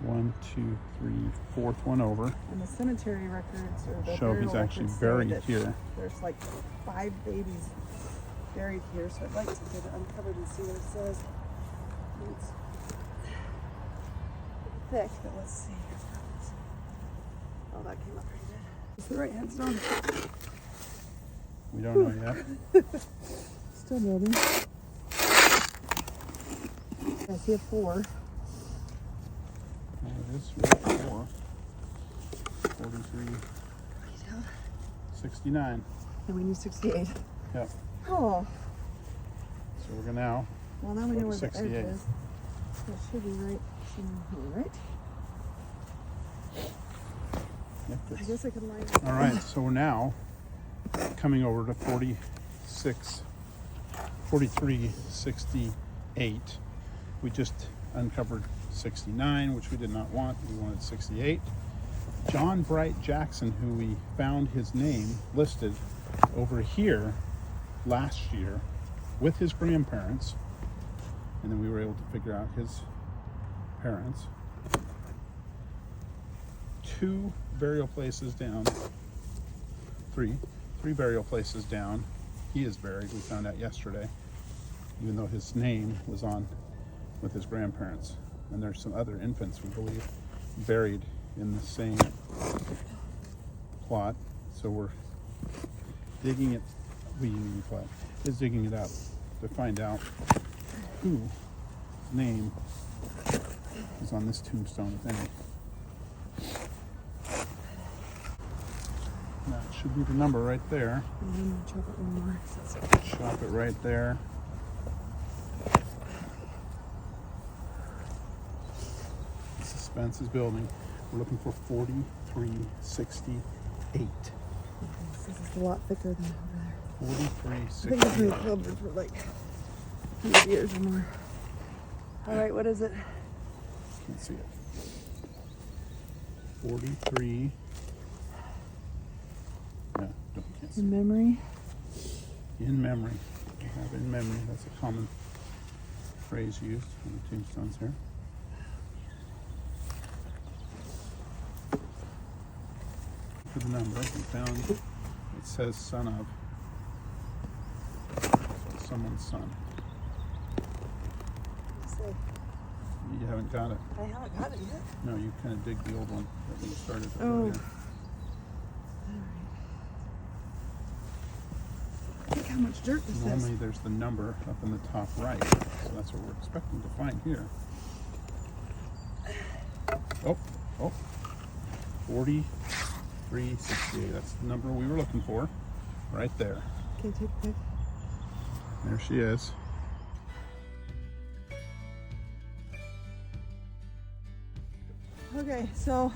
1, 2, 3, fourth one over. And the cemetery records or the Show burial he's actually records say buried that here. There's like 5 babies buried here, so I'd like to get it uncovered and see what it says. It's thick, but let's see. Oh, that came up pretty good. Is the right headstone? We don't know yet. Still building. I see a 4. Oh, it is 4. 43, 69. And we need 68. Yep. Oh, So we're gonna now. well now we Go know to where the edge 68. is. It should be right somewhere here, right? I guess I can line it. All right, so we're now coming over to 4368. We just uncovered 69, which we did not want. We wanted 68. John Bright Jackson, who we found his name listed over here last year with his grandparents, and then we were able to figure out his parents. 2 burial places down, 3 burial places down, he is buried. We found out yesterday, even though his name was on with his grandparents. And there's some other infants, we believe, buried in the same plot. So we're digging it, plot is digging it up to find out whose name is on this tombstone, if any. That should be the number right there. And then we'll chop it one more. Chop it right there. The suspense is building. We're looking for 4368. This is a lot thicker than over there. 4368. I think it's been covered for like 100 years or more. All right, what is it? Can't see it. 43. Yeah, can't see In it. memory? In memory. I have in memory. That's a common phrase used on the tombstones here. For the number, we found it says son of. So someone's son. Say, You haven't got it. I haven't got it yet. No, you kind of dig the old one that we started over Oh. here. Look how much dirt this Normally is. there's the number up in the top right. So that's what we're expecting to find here. Oh, 4368. That's the number we were looking for. Right there. Can you take a pic? There she is. Okay, so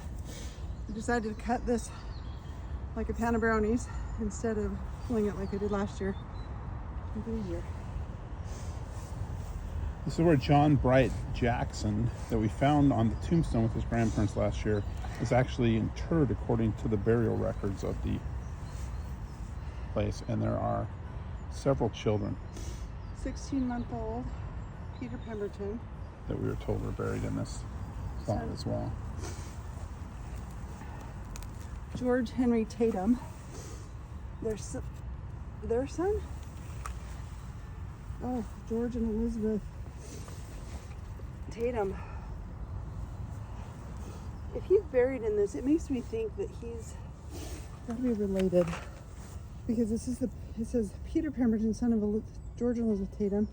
I decided to cut this like a pan of brownies instead of pulling it like I did last year. Make it easier. This is where John Bright Jackson, that we found on the tombstone with his grandparents last year, is actually interred according to the burial records of the place. And there are several children. 16-month-old Peter Pemberton, that we were told were buried in this plot as well. George Henry Tatum, their son? Oh, George and Elizabeth Tatum. If he's buried in this, it makes me think that he's got to be related, because it says Peter Pemberton, son of George and Elizabeth Tatum,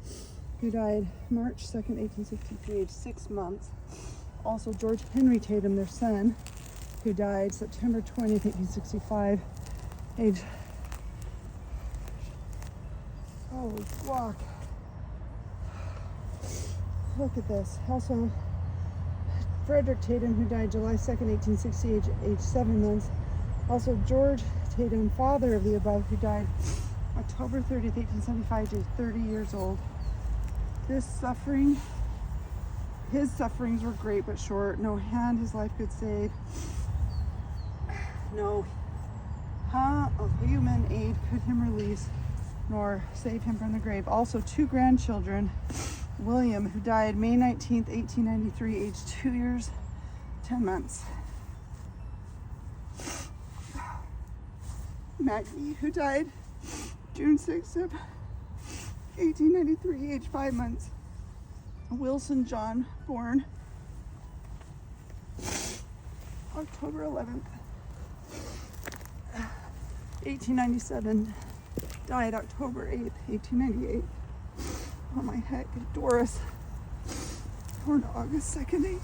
who died March 2nd, 1863, age 6 months. Also George Henry Tatum, their son, who died September 20th, 1865, age, holy squawk. Look at this. Also, Frederick Tatum, who died July 2nd, 1860, age 7 months. Also, George Tatum, father of the above, who died October 30th, 1875, age 30 years old. His sufferings were great but short. No hand his life could save. No of human aid could him release, nor save him from the grave. Also, 2 grandchildren. William, who died May 19th, 1893, aged 2 years, 10 months. Maggie, who died June 6th of 1893, age 5 months. Wilson John, born October 11th, 1897, died October 8th, 1898. Oh my heck, Doris, born August 2nd,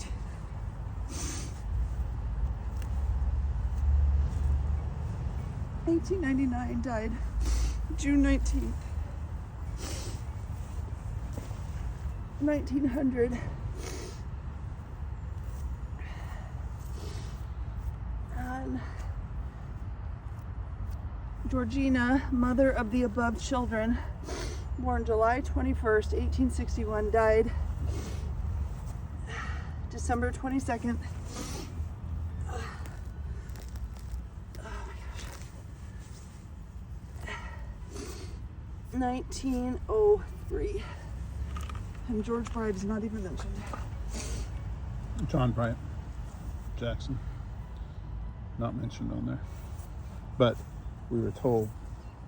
1899, died June 19th, 1900. And Georgina, mother of the above children, born July 21st, 1861, died December 22nd. Oh my gosh. 1903. And George Bride is not even mentioned. John Bryant Jackson, not mentioned on there. But we were told,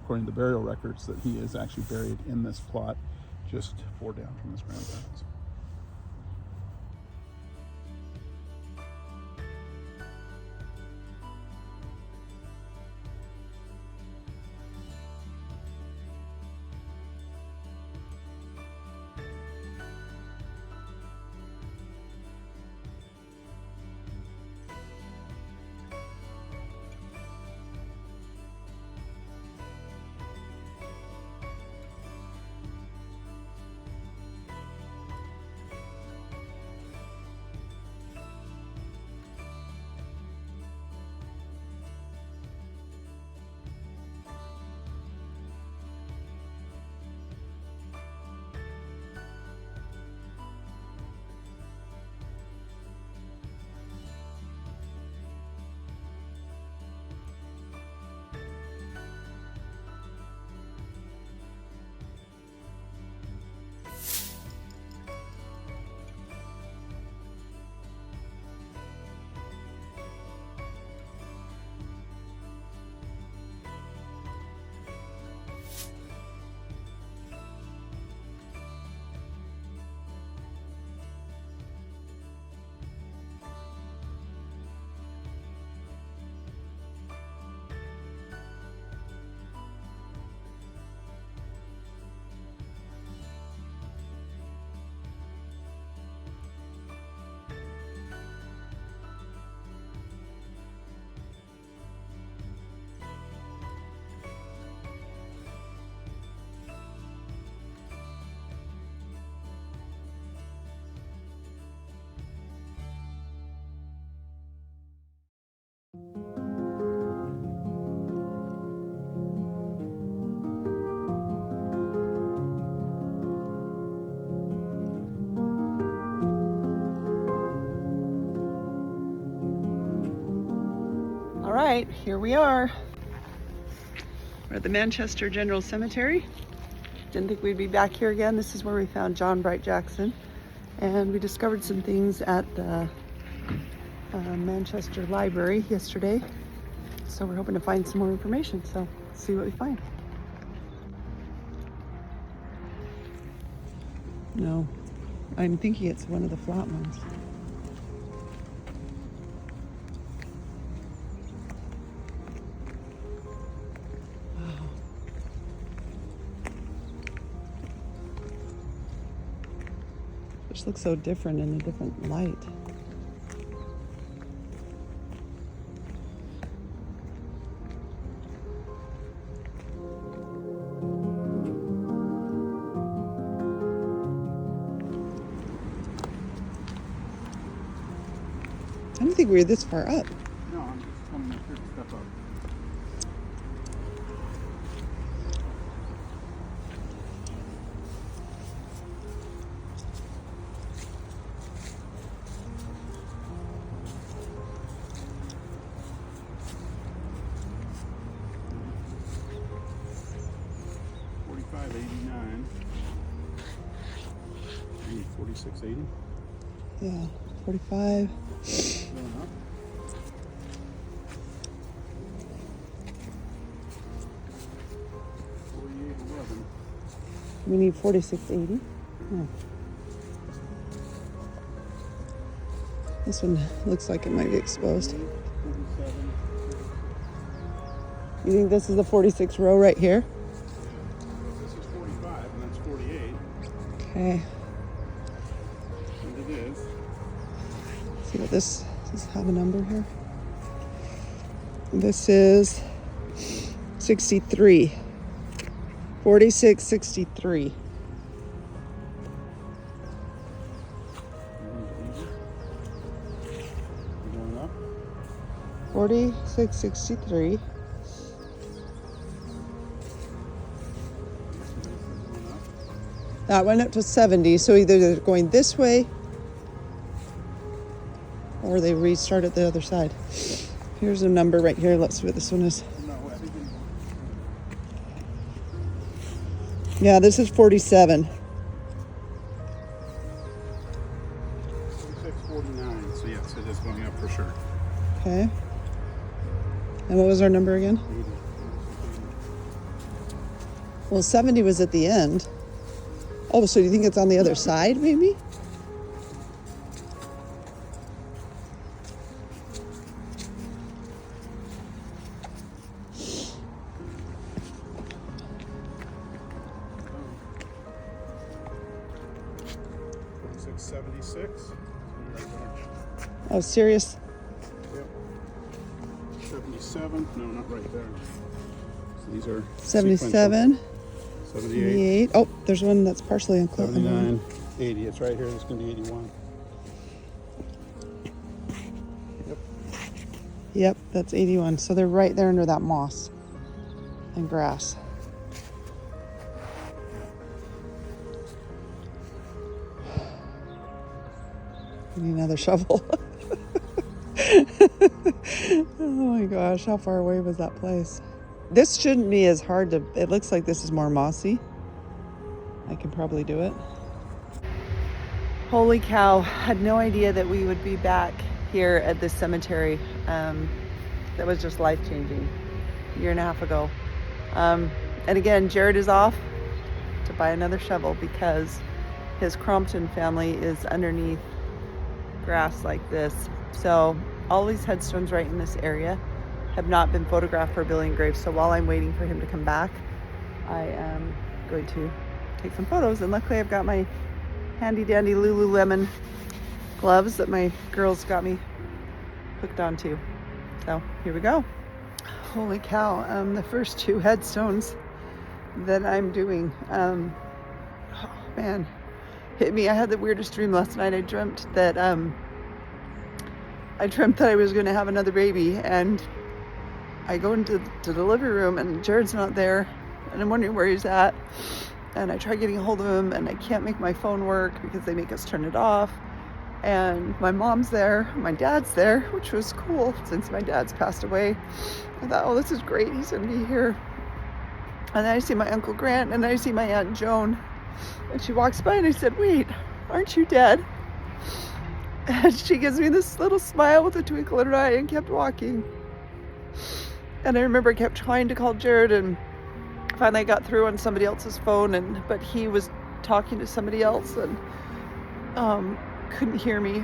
according to the burial records, that he is actually buried in this plot just 4 down from his grandparents. All right, here we are. We're at the Manchester General Cemetery. Didn't think we'd be back here again. This is where we found John Bright Jackson And we discovered some things at the Manchester Library yesterday. So we're hoping to find some more information. So let's see what we find. No, I'm thinking it's one of the flat ones. Wow. This looks so different in a different light. I don't think we were this far up. No, I'm just coming up here to step up. $45.89. 46.80. Yeah, 45. Going up. $48.11. We need 46.80. Oh. This one looks like it might be exposed. 47. You think this is the 46 row right here? This is 45 and that's 48. Okay. And it is. See what this does. Have a number here. This is 63. 4663. Going up. 4663. That went up to 70, so either they're going this way or they restarted the other side. Here's a number right here. Let's see what this one is. No, I think Yeah, this is 47. 46.49. So yes, it is going up for sure. Okay. And what was our number again? 80. Well, 70 was at the end. Oh, so do you think it's on the other side, maybe? $46.76. Oh, serious? Yep. 77. No, not right there. So these are 77, sequential. 78. 78. Oh, there's one that's partially unclosed. 79, 80. It's right here. It's going to be 81. Yep. Yep, that's 81. So they're right there under that moss and grass. We need another shovel. Oh my gosh, how far away was that place? This shouldn't be as hard to, it looks like this is more mossy. I can probably do it. Holy cow, had no idea that we would be back here at this cemetery. That was just life-changing a year and a half ago. And again, Jared is off to buy another shovel because his Crompton family is underneath grass like this. So all these headstones right in this area have not been photographed for billing graves. So while I'm waiting for him to come back, I am going to take some photos. And luckily I've got my handy dandy Lululemon gloves that my girls got me hooked onto. So here we go. Holy cow, the first two headstones that I'm doing, oh man, hit me. I had the weirdest dream last night. I dreamt that I was going to have another baby, and I go into the delivery room and Jared's not there, and I'm wondering where he's at. And I try getting a hold of him, and I can't make my phone work because they make us turn it off. And my mom's there, my dad's there, which was cool since my dad's passed away. I thought, oh, this is great. He's going to be here. And then I see my Uncle Grant, and I see my Aunt Joan. And she walks by, and I said, wait, aren't you dead? And she gives me this little smile with a twinkle in her eye and kept walking. And I remember I kept trying to call Jared, and finally I got through on somebody else's phone, but he was talking to somebody else and couldn't hear me.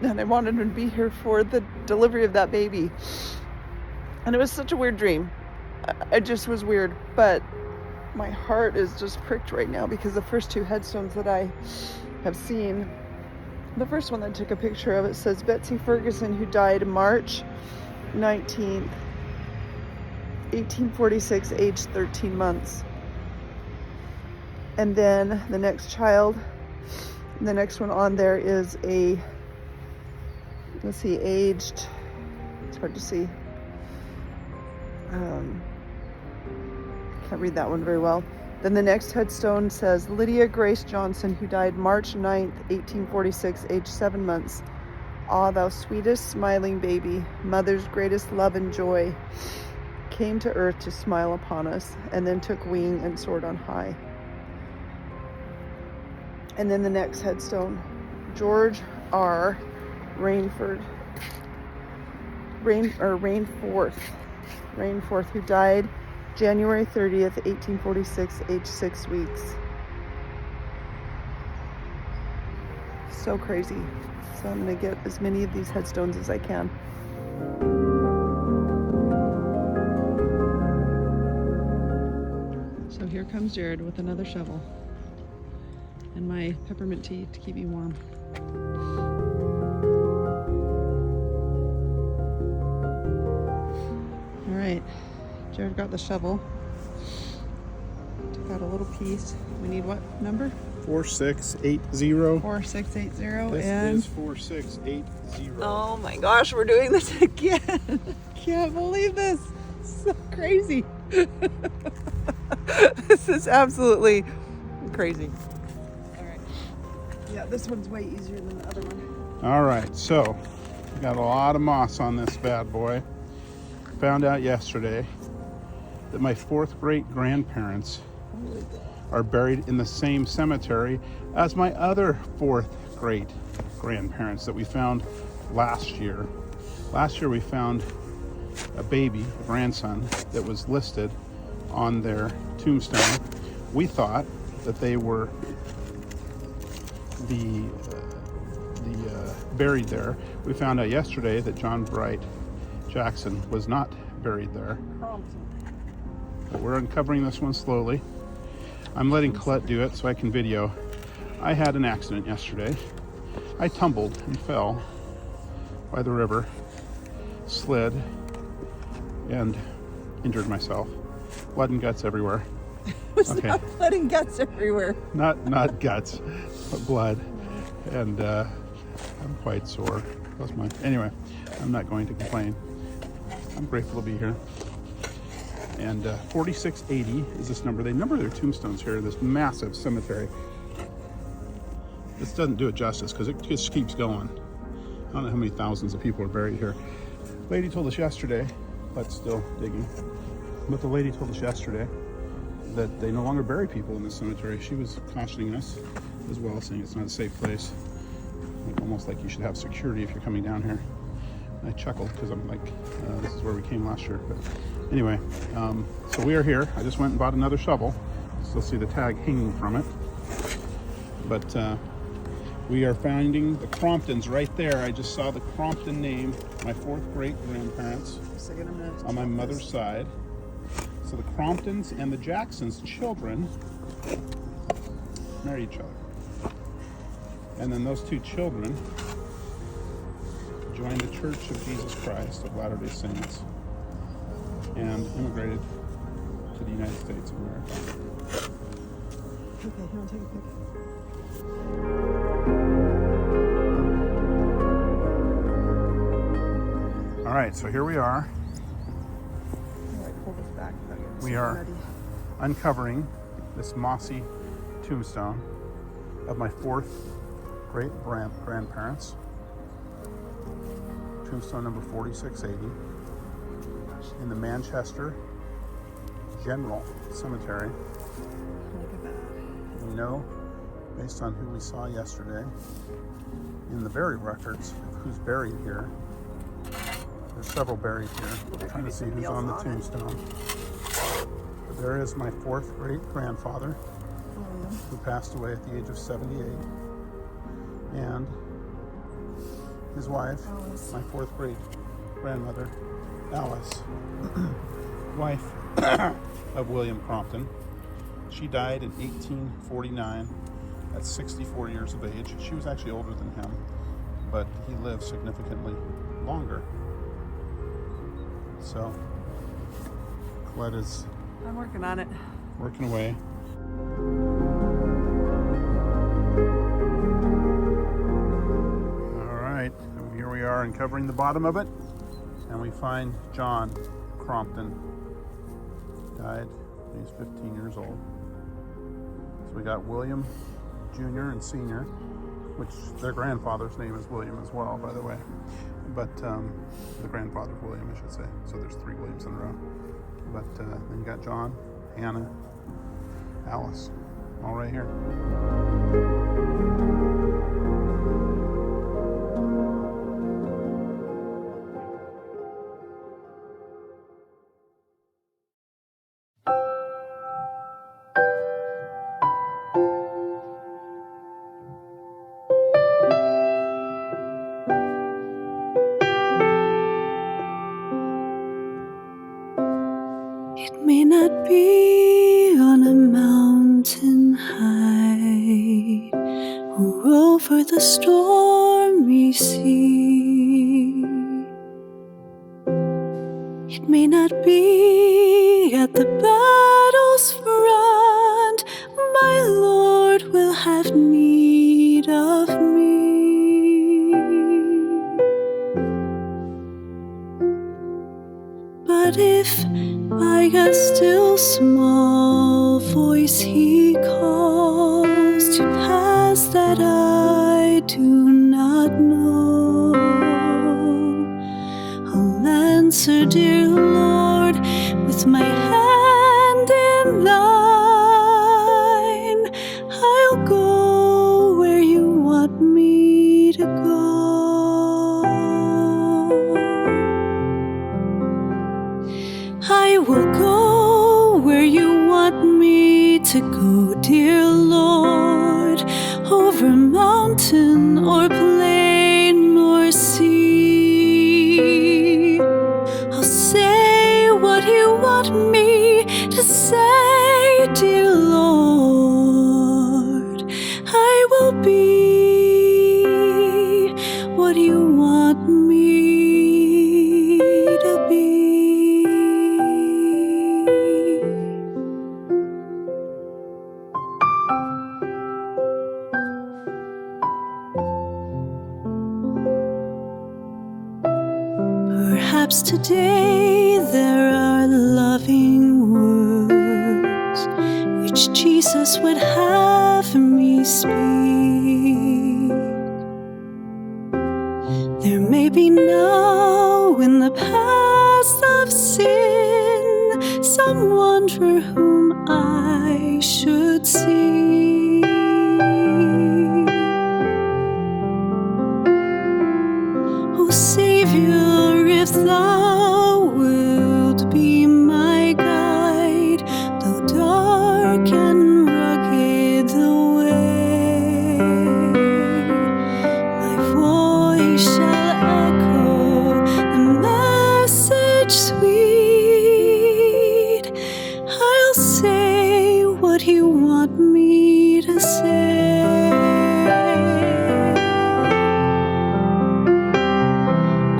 And I wanted him to be here for the delivery of that baby. And it was such a weird dream. It just was weird. But my heart is just pricked right now because the first two headstones that I have seen, the first one that I took a picture of, it says Betsy Ferguson, who died March 19th, 1846, age 13 months. And then the next child, the next one on there is a, let's see, aged, it's hard to see. Can't read that one very well. Then the next headstone says Lydia Grace Johnson, who died March 9th, 1846, age 7 months. Ah, thou sweetest smiling baby, mother's greatest love and joy, came to earth to smile upon us, and then took wing and soared on high. And then the next headstone, George R. Rainforth, who died January 30th, 1846, age 6 weeks. So crazy. So I'm going to get as many of these headstones as I can. So here comes Jared with another shovel and my peppermint tea to keep me warm. All right, Jared got the shovel. Took out a little piece. We need what number? 4680. 4680. This and is 4680. oh my gosh, we're doing this again. Can't believe this. So crazy. This is absolutely crazy. All right. Yeah, this one's way easier than the other one. All right, so we got a lot of moss on this bad boy. Found out yesterday that my fourth great grandparents are buried in the same cemetery as my other fourth great grandparents that we found last year. Last year we found a baby, a grandson, that was listed on their tombstone. We thought that they were buried there. We found out yesterday that John Bright Jackson was not buried there. But we're uncovering this one slowly. I'm letting Colette do it so I can video. I had an accident yesterday. I tumbled and fell by the river, slid, and injured myself. Blood and guts everywhere. Okay. Not blood and guts everywhere. Not guts, but blood. And I'm quite sore. Anyway, I'm not going to complain. I'm grateful to be here. And 4680 is this number. They number their tombstones here in this massive cemetery. This doesn't do it justice because it just keeps going. I don't know how many thousands of people are buried here. Lady told us yesterday, but still digging. But the lady told us yesterday that they no longer bury people in this cemetery. She was cautioning us as well, saying it's not a safe place. Almost like you should have security if you're coming down here. I chuckled because I'm like, this is where we came last year. But anyway, so we are here. I just went and bought another shovel. Still see the tag hanging from it. But we are finding the Cromptons right there. I just saw the Crompton name, my fourth great grandparents on my mother's side. So the Cromptons and the Jacksons' children married each other. And then those two children joined the Church of Jesus Christ of Latter-day Saints and immigrated to the United States of America. Okay, you want to take a pic? All right, so here we are. All right, pull this back. We are uncovering this mossy tombstone of my fourth great grandparents. Tombstone number 4680 in the Manchester General Cemetery. Look at that. We know based on who we saw yesterday in the burial records of who's buried here. There's several buried here. I'm trying to see who's on the tombstone. But there is my fourth great grandfather who passed away at the age of 78. And his wife, my fourth great grandmother, Alice, wife of William Crompton. She died in 1849 at 64 years of age. She was actually older than him, but he lived significantly longer. So, Colette is... I'm working on it. Working away. All right, so here we are uncovering the bottom of it, and we find John Crompton. Died when he was 15 years old. So we got William Jr. and Sr., which their grandfather's name is William as well, by the way. But the grandfather of William, I should say. So there's 3 Williams in a row. But then you got John, Hannah, Alice, all right here. It may not be on a mountain high or over the stormy sea. It may not be at the battle's front. My Lord will have need of me. But if by a still small voice he calls to paths that I do not know, I'll answer, dear Lord, with my hand in thine. I'll go where you want me to go. I will go where you want me to go, dear Lord, over mountain or plain or sea. I'll say what you want me to say, dear Lord. I will be what you want me to be. Perhaps today there are loving words which Jesus would have me speak. There may be now in the past of sin some wanderer whom I should see. O Savior, if thou wilt be my guide, though dark and rugged the way, my voice shall echo the message sweet. I'll say what you want me to say.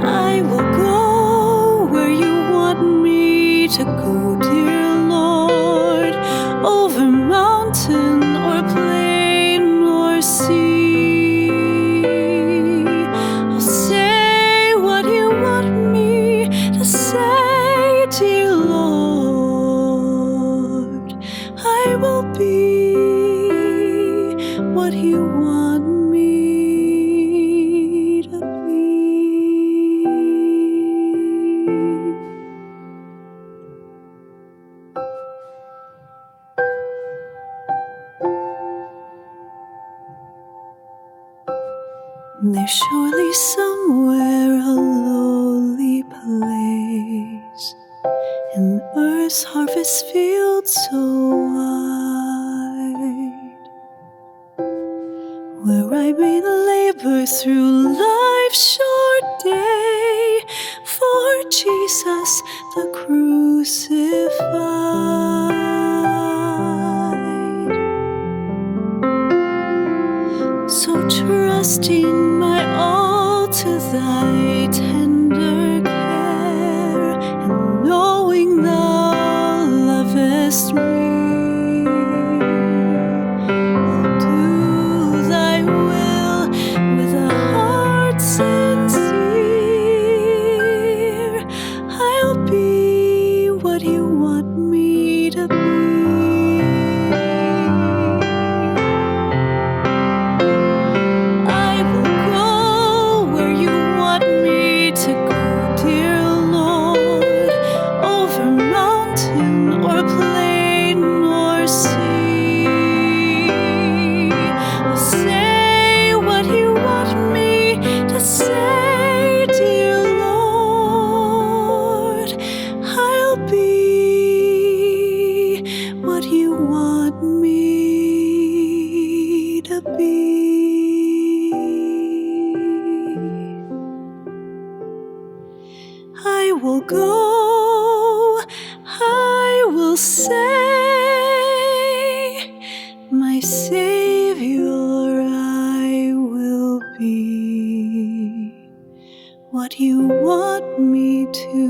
I will go where you want me to go, dear Lord, over mountain or plain or sea. I'll say what you want me to say, dear Lord. I will be what you want me to be. There's surely somewhere a lowly place in earth's harvest field so wide, where I may labor through life's short day for Jesus the crucified. So trusting my all to thy tender care, and knowing thou lovest me, I'll do thy will with a heart sincere. I'll be what you want me to be. I will go where you want me to go, dear Lord, over mountain or plain or sea. I'll say what you want me to say, dear Lord. I'll be what you want me to be. I will go, I will say, my Savior, I will be what you want me to